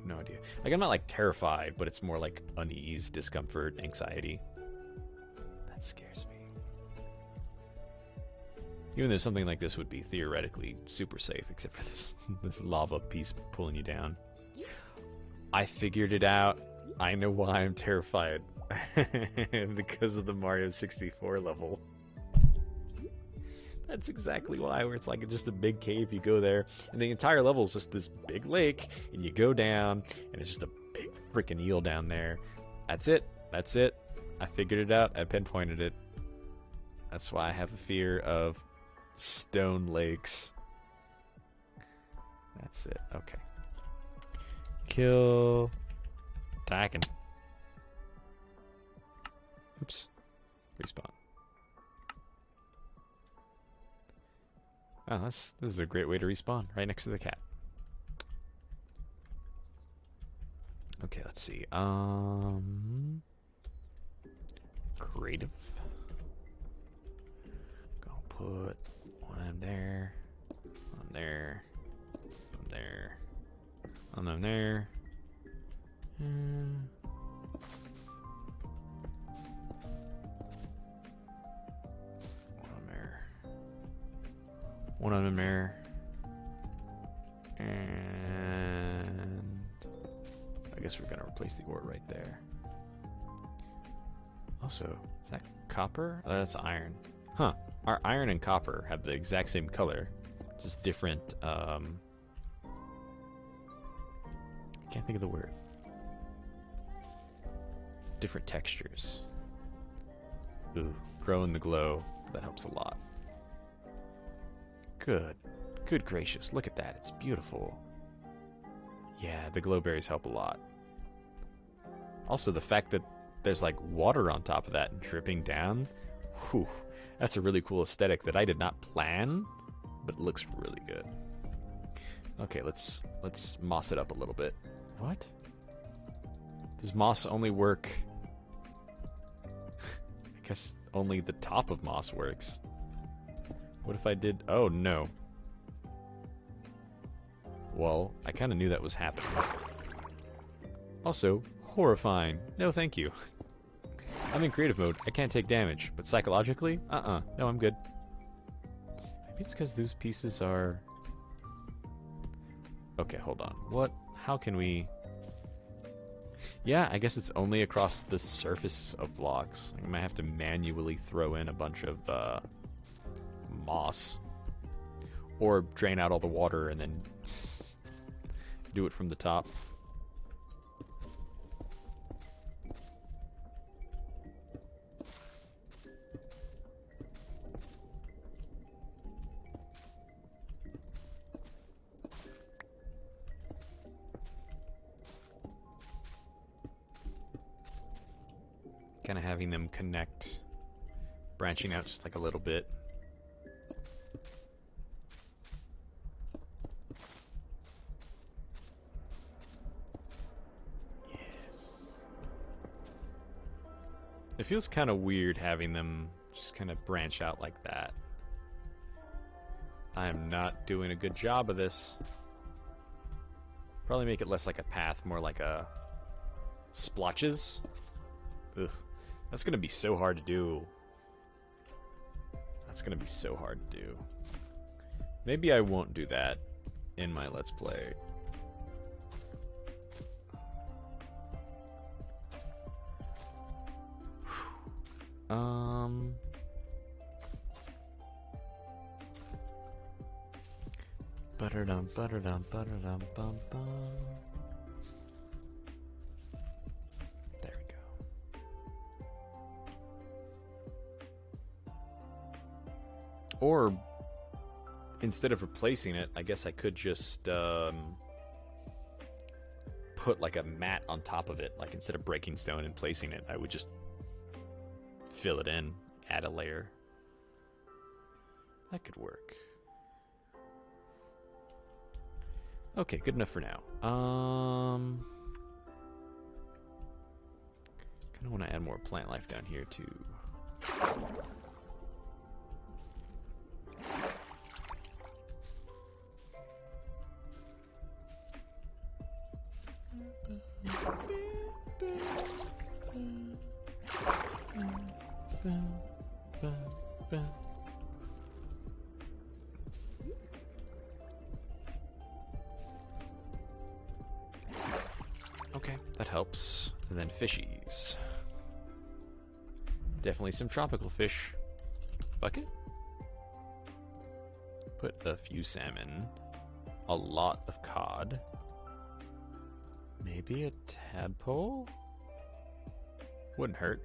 No idea. I'm not terrified, but it's more unease, discomfort, anxiety. That scares me. Even though something like this would be theoretically super safe, except for this lava piece pulling you down. I figured it out. I know why I'm terrified. Because of the Mario 64 level. That's exactly why, where it's just a big cave, you go there, and the entire level is just this big lake, and you go down, and it's just a big freaking eel down there. That's it. That's it. I figured it out. I pinpointed it. That's why I have a fear of stone lakes. That's it. Okay. Kill. Attacking. Oops. Respawn. Oh, this is a great way to respawn, right next to the cat. Okay, let's see. Creative. Gonna put one in there, on there, on there, on there. One on there. And I guess we're gonna replace the ore right there. Also, is that copper? Oh, that's iron. Huh. Our iron and copper have the exact same color. Just different, I can't think of the word. Different textures. Ooh, grow in the glow. That helps a lot. Good. Good gracious. Look at that. It's beautiful. Yeah, the glowberries help a lot. Also, the fact that there's water on top of that and dripping down. Whew. That's a really cool aesthetic that I did not plan, but it looks really good. Okay, let's moss it up a little bit. What? Does moss only work? I guess only the top of moss works. What if I did... Oh, no. Well, I kind of knew that was happening. Also, horrifying. No, thank you. I'm in creative mode. I can't take damage. But psychologically? No, I'm good. Maybe it's because those pieces are... Okay, hold on. What? How can we... Yeah, I guess it's only across the surface of blocks. I might have to manually throw in a bunch of... moss, or drain out all the water and then do it from the top. kind of having them connect, branching out just like a little bit. Yes. It feels kind of weird having them just kind of branch out like that. I'm not doing a good job of this. Probably make it less like a path, more like a splotches. Ugh. That's gonna be so hard to do. That's gonna be so hard to do. Maybe I won't do that in my Let's Play. Butterdum, butterdum, butterdum, bum, bum. There we go. Or, instead of replacing it, I guess I could just put like a mat on top of it. Like instead of breaking stone and placing it, I would just fill it in, add a layer. That could work. Okay, good enough for now. Kind of want to add more plant life down here too. Okay, that helps. And then fishies. Definitely some tropical fish. Bucket? Put a few salmon. A lot of cod. Maybe a tadpole? Wouldn't hurt.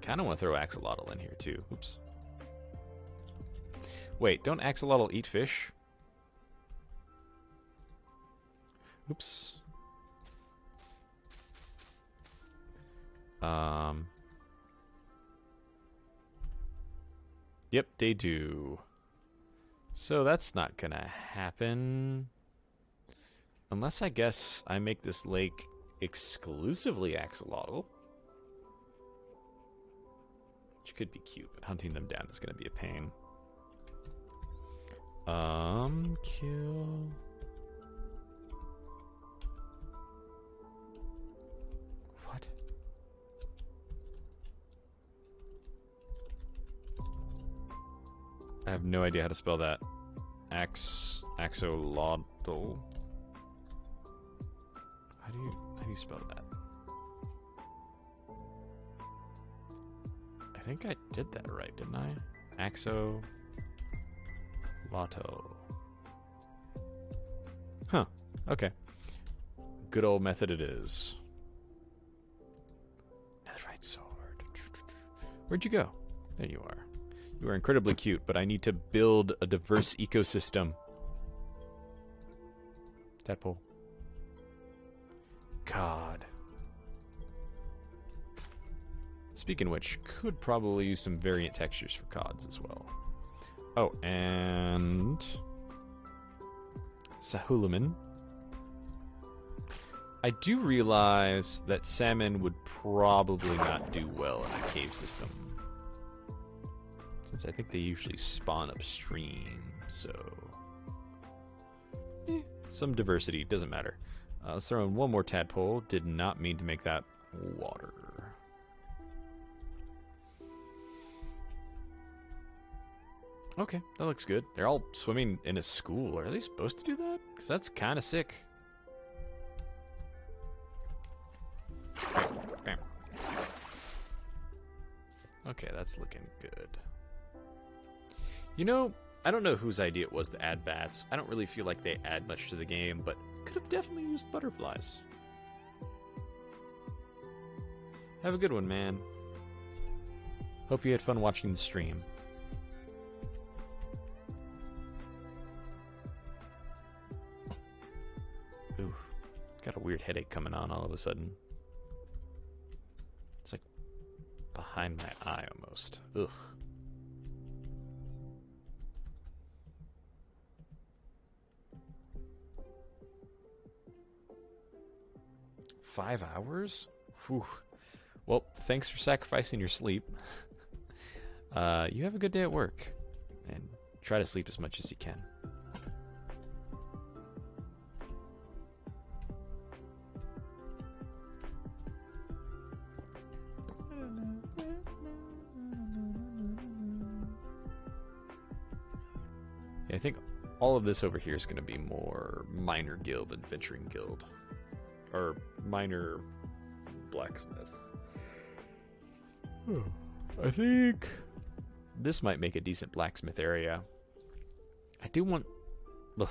Kinda want to throw axolotl in here too. Oops. Wait, don't axolotl eat fish? Oops. Yep, they do. So that's not gonna happen. Unless I guess I make this lake exclusively axolotl. Which could be cute, but hunting them down is gonna be a pain. Kill. What? I have no idea how to spell that. Axolotl. How do you spell that? I think I did that right, didn't I? Axolotl. Huh. Okay. Good old method it is. Netherite sword. Where'd you go? There you are. You are incredibly cute, but I need to build a diverse ecosystem. Tadpole. God. Speaking of which, could probably use some variant textures for cods as well. Oh, and Sahulaman. I do realize that salmon would probably not do well in a cave system, since I think they usually spawn upstream, so some diversity, doesn't matter. Let's throw in one more tadpole. Did not mean to make that water. Okay, that looks good. They're all swimming in a school. Are they supposed to do that? Because that's kind of sick. Bam. Okay, that's looking good. You know, I don't know whose idea it was to add bats. I don't really feel like they add much to the game, but could have definitely used butterflies. Have a good one, man. Hope you had fun watching the stream. Ooh, got a weird headache coming on all of a sudden. It's like behind my eye almost. Ugh. $5? Whew. Well, thanks for sacrificing your sleep. You have a good day at work. And try to sleep as much as you can. Yeah, I think all of this over here is going to be more minor guild, adventuring guild. Or minor blacksmith. I think this might make a decent blacksmith area. I do want... Ugh.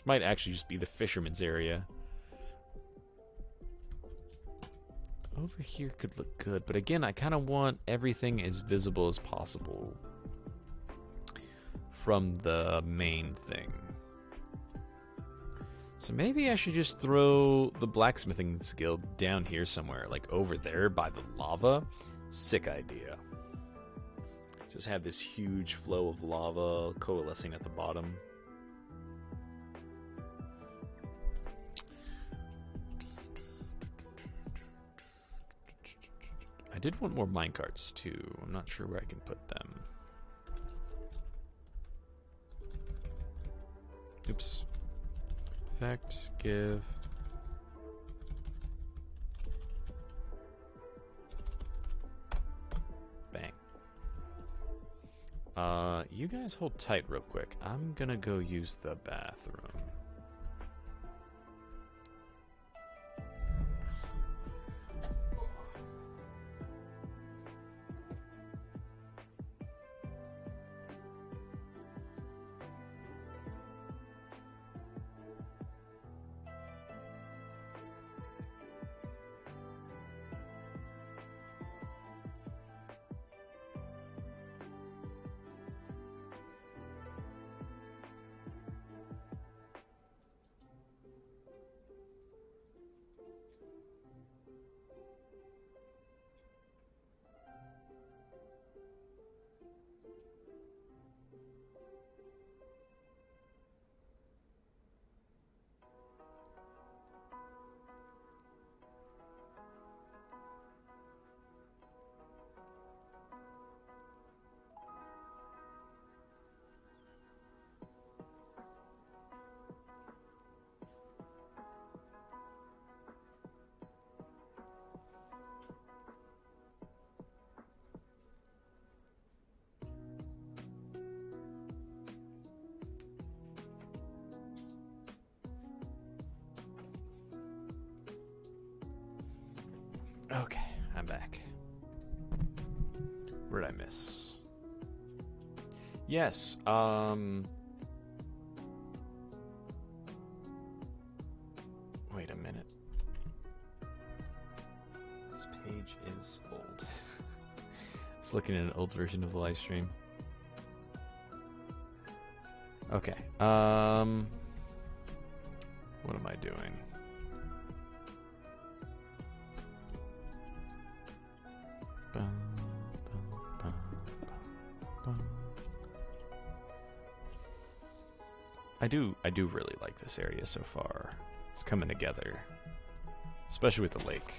Might actually just be the fisherman's area. Over here could look good, but again, I kind of want everything as visible as possible from the main thing. So maybe I should just throw the blacksmithing skill down here somewhere, like over there by the lava. Sick idea. Just have this huge flow of lava coalescing at the bottom. I did want more minecarts too. I'm not sure where I can put them. Oops. Effect, give. Bang. You guys hold tight real quick. I'm gonna go use the bathroom. Okay, I'm back. Where did I miss? Yes, wait a minute. This page is old. I was looking at an old version of the live stream. Okay, what am I doing? I do really like this area so far. It's coming together, especially with the lake.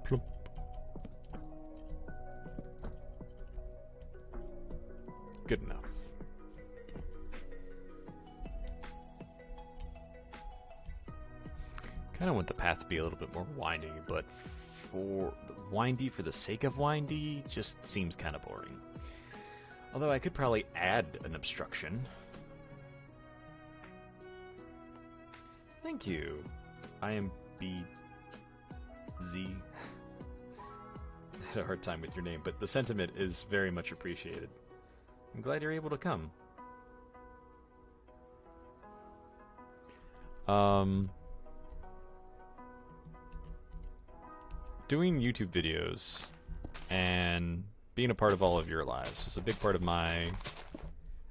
Plump. Good enough. kind of want the path to be a little bit more windy, but for windy for the sake of windy just seems kind of boring. Although I could probably add an obstruction. Thank you. I am BZ. I had a hard time with your name, but the sentiment is very much appreciated. I'm glad you're able to come. Doing YouTube videos and being a part of all of your lives is a big part of my, I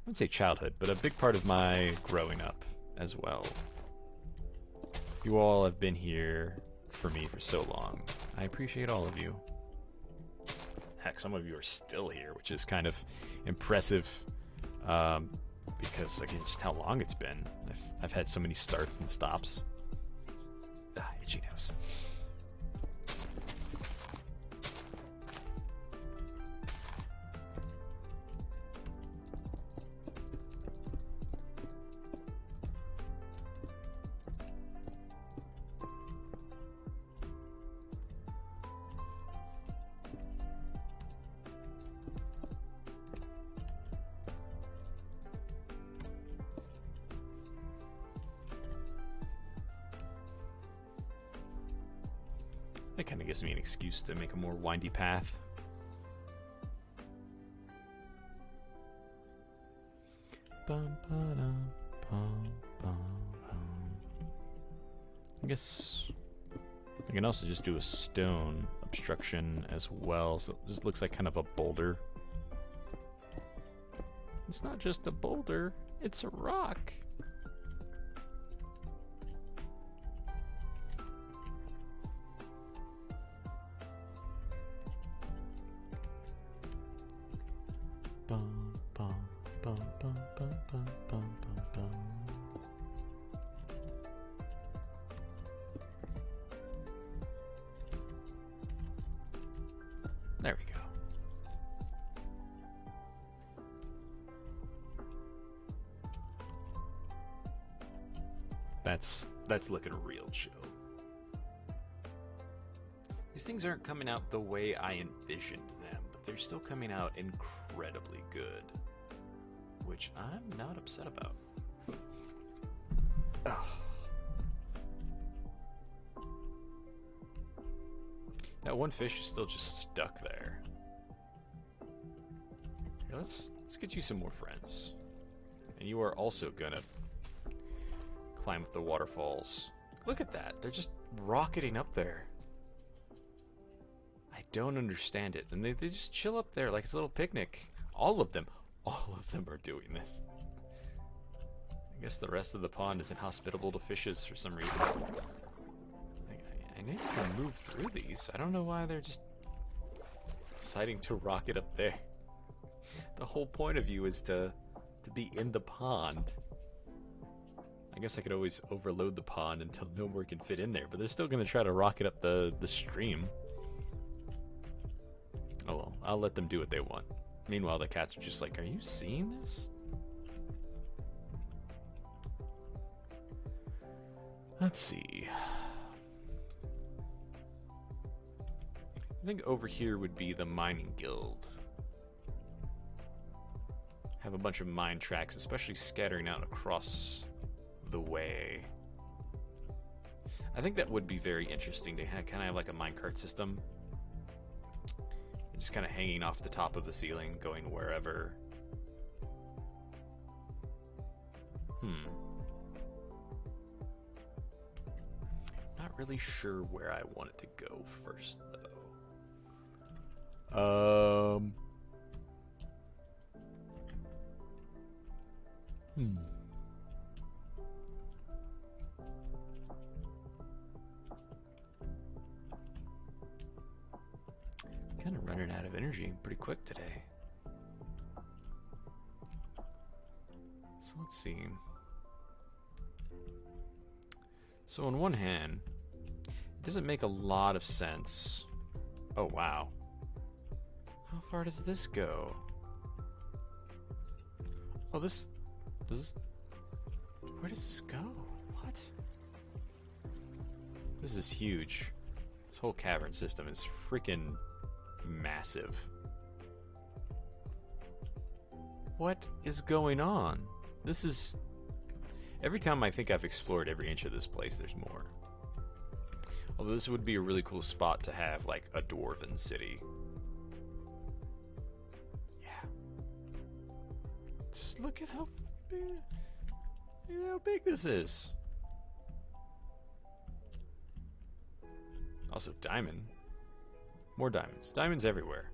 wouldn't say childhood, but a big part of my growing up as well. You all have been here for me for so long. I appreciate all of you. Heck, some of you are still here, which is kind of impressive, because, again, just how long it's been. I've had so many starts and stops. Itchy nose. That kind of gives me an excuse to make a more windy path. I guess I can also just do a stone obstruction as well, so it just looks like kind of a boulder. It's not just a boulder, it's a rock. There we go. That's looking real chill. These things aren't coming out the way I envisioned them, but they're still coming out incredibly good, which I'm not upset about. Ugh. That one fish is still just stuck there. Here, let's get you some more friends. And you are also gonna climb up the waterfalls. Look at that. They're just rocketing up there. I don't understand it. And they just chill up there like it's a little picnic. All of them are doing this. I guess the rest of the pond isn't hospitable to fishes for some reason. I know you can move through these. I don't know why they're just deciding to rocket up there. The whole point of you is to be in the pond. I guess I could always overload the pond until no more can fit in there, but they're still going to try to rocket up the stream. Oh well, I'll let them do what they want. Meanwhile, the cats are just like, are you seeing this? Let's see. I think over here would be the mining guild. Have a bunch of mine tracks, especially scattering out across the way. I think that would be very interesting to kind of have like a minecart system. Just kind of hanging off the top of the ceiling, going wherever. Not really sure where I want it to go first, though. Kind of running out of energy pretty quick today. So let's see. So on one hand, it doesn't make a lot of sense. Oh wow. How far does this go? Oh, this where does this go? What? This is huge. This whole cavern system is freaking massive. What is going on? This is... Every time I think I've explored every inch of this place, there's more. Although this would be a really cool spot to have, like, a dwarven city. Yeah. Just look at how big, look at how big this is. Also, diamond. More diamonds. Diamonds everywhere.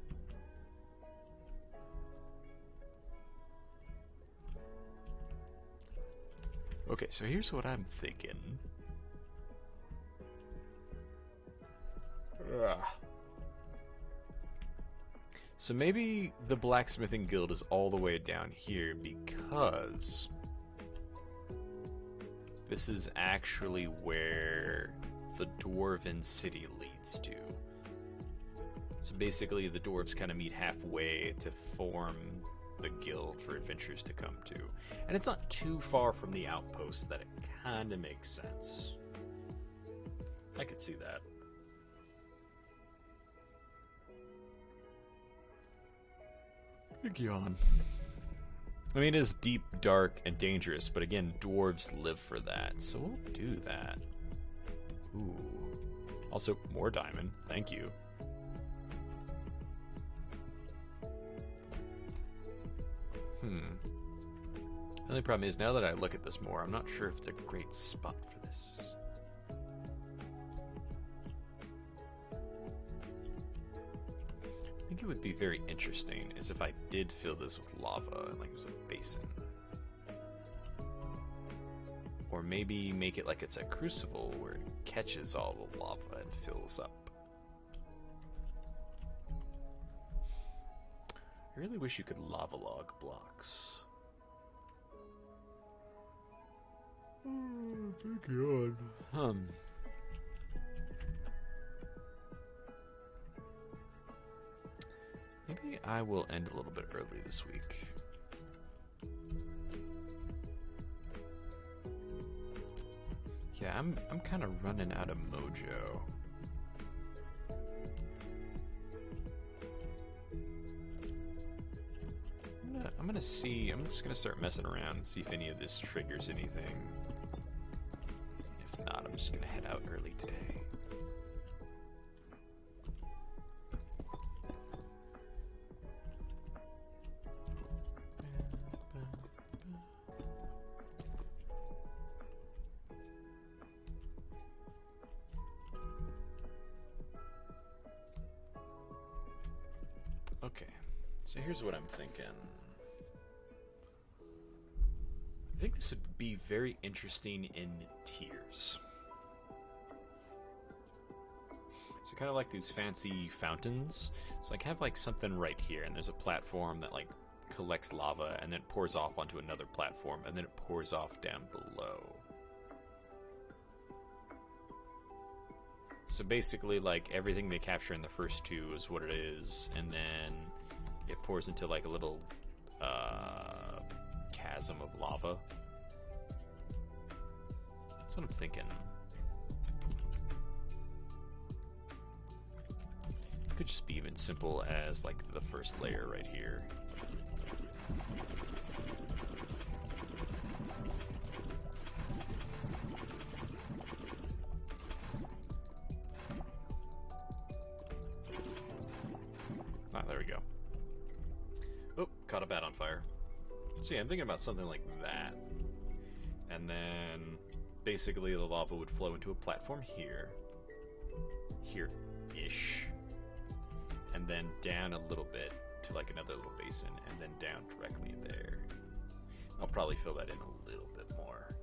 Okay, so here's what I'm thinking. Ugh. So maybe the blacksmithing guild is all the way down here because this is actually where the dwarven city leads to. So basically the dwarves kind of meet halfway to form the guild for adventurers to come to. And it's not too far from the outpost that it kind of makes sense. I could see that. Big yawn. I mean, it is deep, dark, and dangerous, but again, dwarves live for that, so we'll do that. Ooh. Also, more diamond. Thank you. The only problem is, now that I look at this more, I'm not sure if it's a great spot for this. I think it would be very interesting is if I did fill this with lava, like it was a basin. Or maybe make it like it's a crucible where it catches all the lava and fills up. I really wish you could lava log blocks. Oh, thank God. Maybe I will end a little bit early this week. Yeah, I'm kind of running out of mojo. I'm gonna see. I'm just gonna start messing around and see if any of this triggers anything. If not, I'm just gonna head out early today. Okay, so here's what I'm thinking. I think this would be very interesting in tiers. So kind of like these fancy fountains. So like have like something right here, and there's a platform that like collects lava, and then it pours off onto another platform, and then it pours off down below. So basically, like, everything they capture in the first two is what it is, and then it pours into, like, a little, chasm of lava. That's what I'm thinking. It could just be even simple as, like, the first layer right here. Ah, there we go. Oh, caught a bat on fire. So yeah, I'm thinking about something like that. And then basically the lava would flow into a platform here. Here-ish. And then down a little bit to like another little basin, and then down directly there. I'll probably fill that in a little bit more.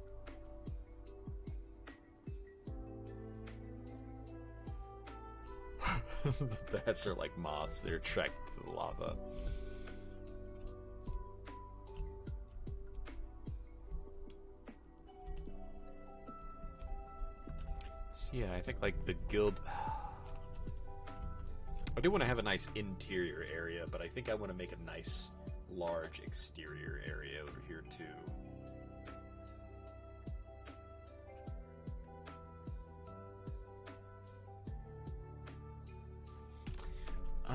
The bats are like moths, they're attracted to the lava. So yeah, I think like the guild... I do want to have a nice interior area, but I think I want to make a nice, large exterior area over here too.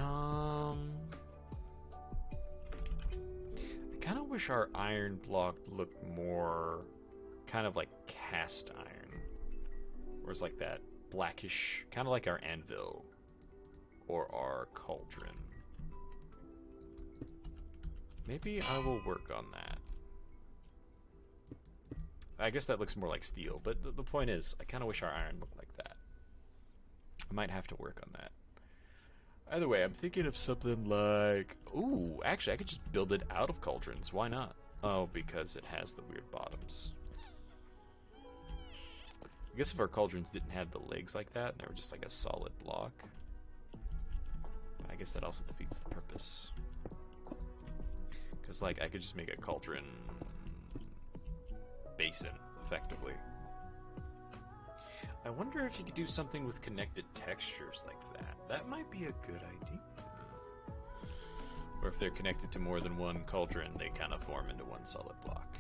I kind of wish our iron block looked more kind of like cast iron. Or it's like that blackish, kind of like our anvil or our cauldron. Maybe I will work on that. I guess that looks more like steel, but the point is, I kind of wish our iron looked like that. I might have to work on that. Either way, I'm thinking of something like... Ooh, actually, I could just build it out of cauldrons. Why not? Oh, because it has the weird bottoms. I guess if our cauldrons didn't have the legs like that, and they were just like a solid block, I guess that also defeats the purpose. Because, like, I could just make a cauldron basin, effectively. I wonder if you could do something with connected textures like that. That might be a good idea. Or if they're connected to more than one cauldron, they kind of form into one solid block.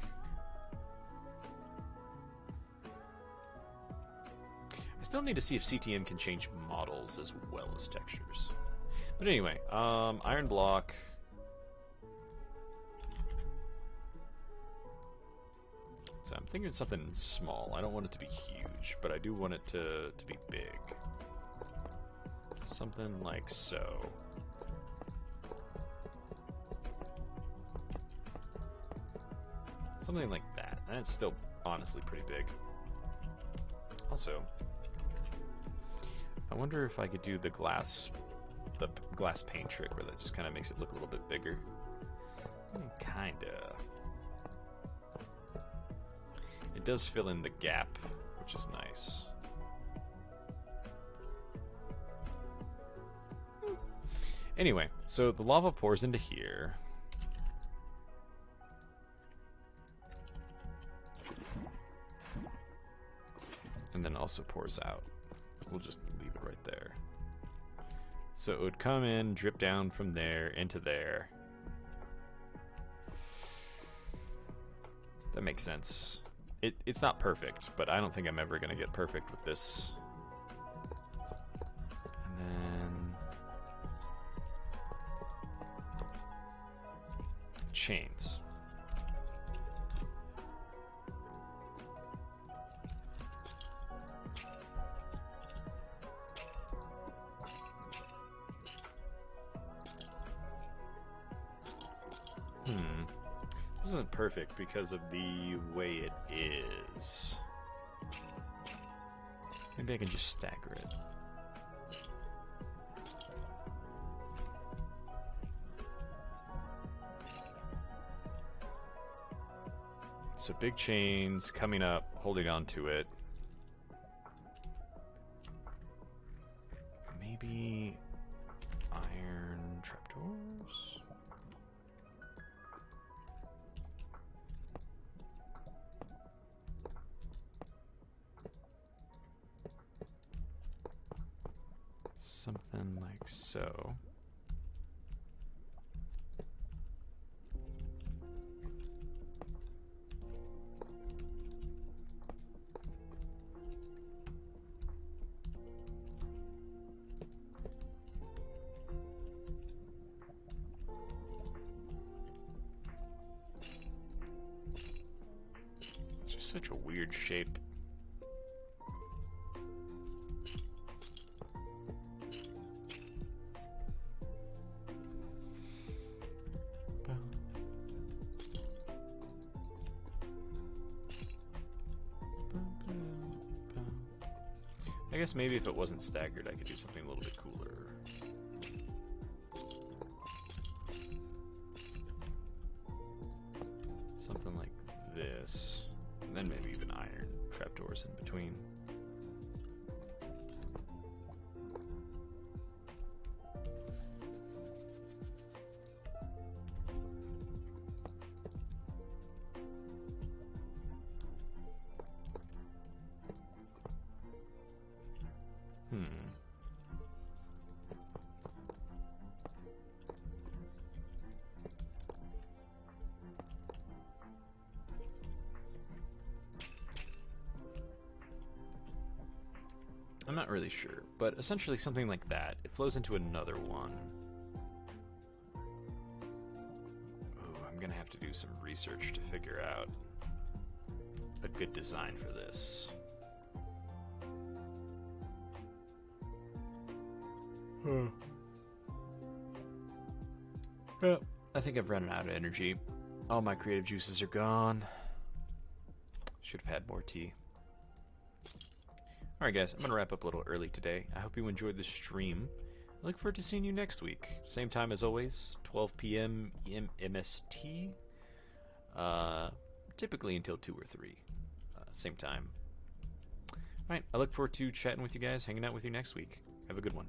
I still need to see if CTM can change models as well as textures. But anyway, iron block. So I'm thinking something small. I don't want it to be huge, but I do want it to be big. Something like so. Something like that. That's still honestly pretty big. Also, I wonder if I could do the glass paint trick where that just kind of makes it look a little bit bigger. Kinda. It does fill in the gap, which is nice. Anyway, so the lava pours into here. And then also pours out. We'll just leave it right there. So it would come in, drip down from there into there. That makes sense. It's not perfect, but I don't think I'm ever going to get perfect with this. And then... chains. This isn't perfect because of the way it is. Maybe I can just stagger it. So big chains coming up, holding on to it. Maybe iron trapdoors? Something like so. It's just such a weird shape. I guess maybe if it wasn't staggered, I could do something a little bit cooler. Something like this. And then maybe even iron trapdoors in between. I'm not really sure, but essentially something like that. It flows into another one. I'm gonna have to do some research to figure out a good design for this. Well, I think I've run out of energy. All my creative juices are gone. Should have had more tea. Alright guys, I'm going to wrap up a little early today. I hope you enjoyed the stream. I look forward to seeing you next week. Same time as always, 12 p.m. MST. Typically until 2 or 3. Same time. Alright, I look forward to chatting with you guys, hanging out with you next week. Have a good one.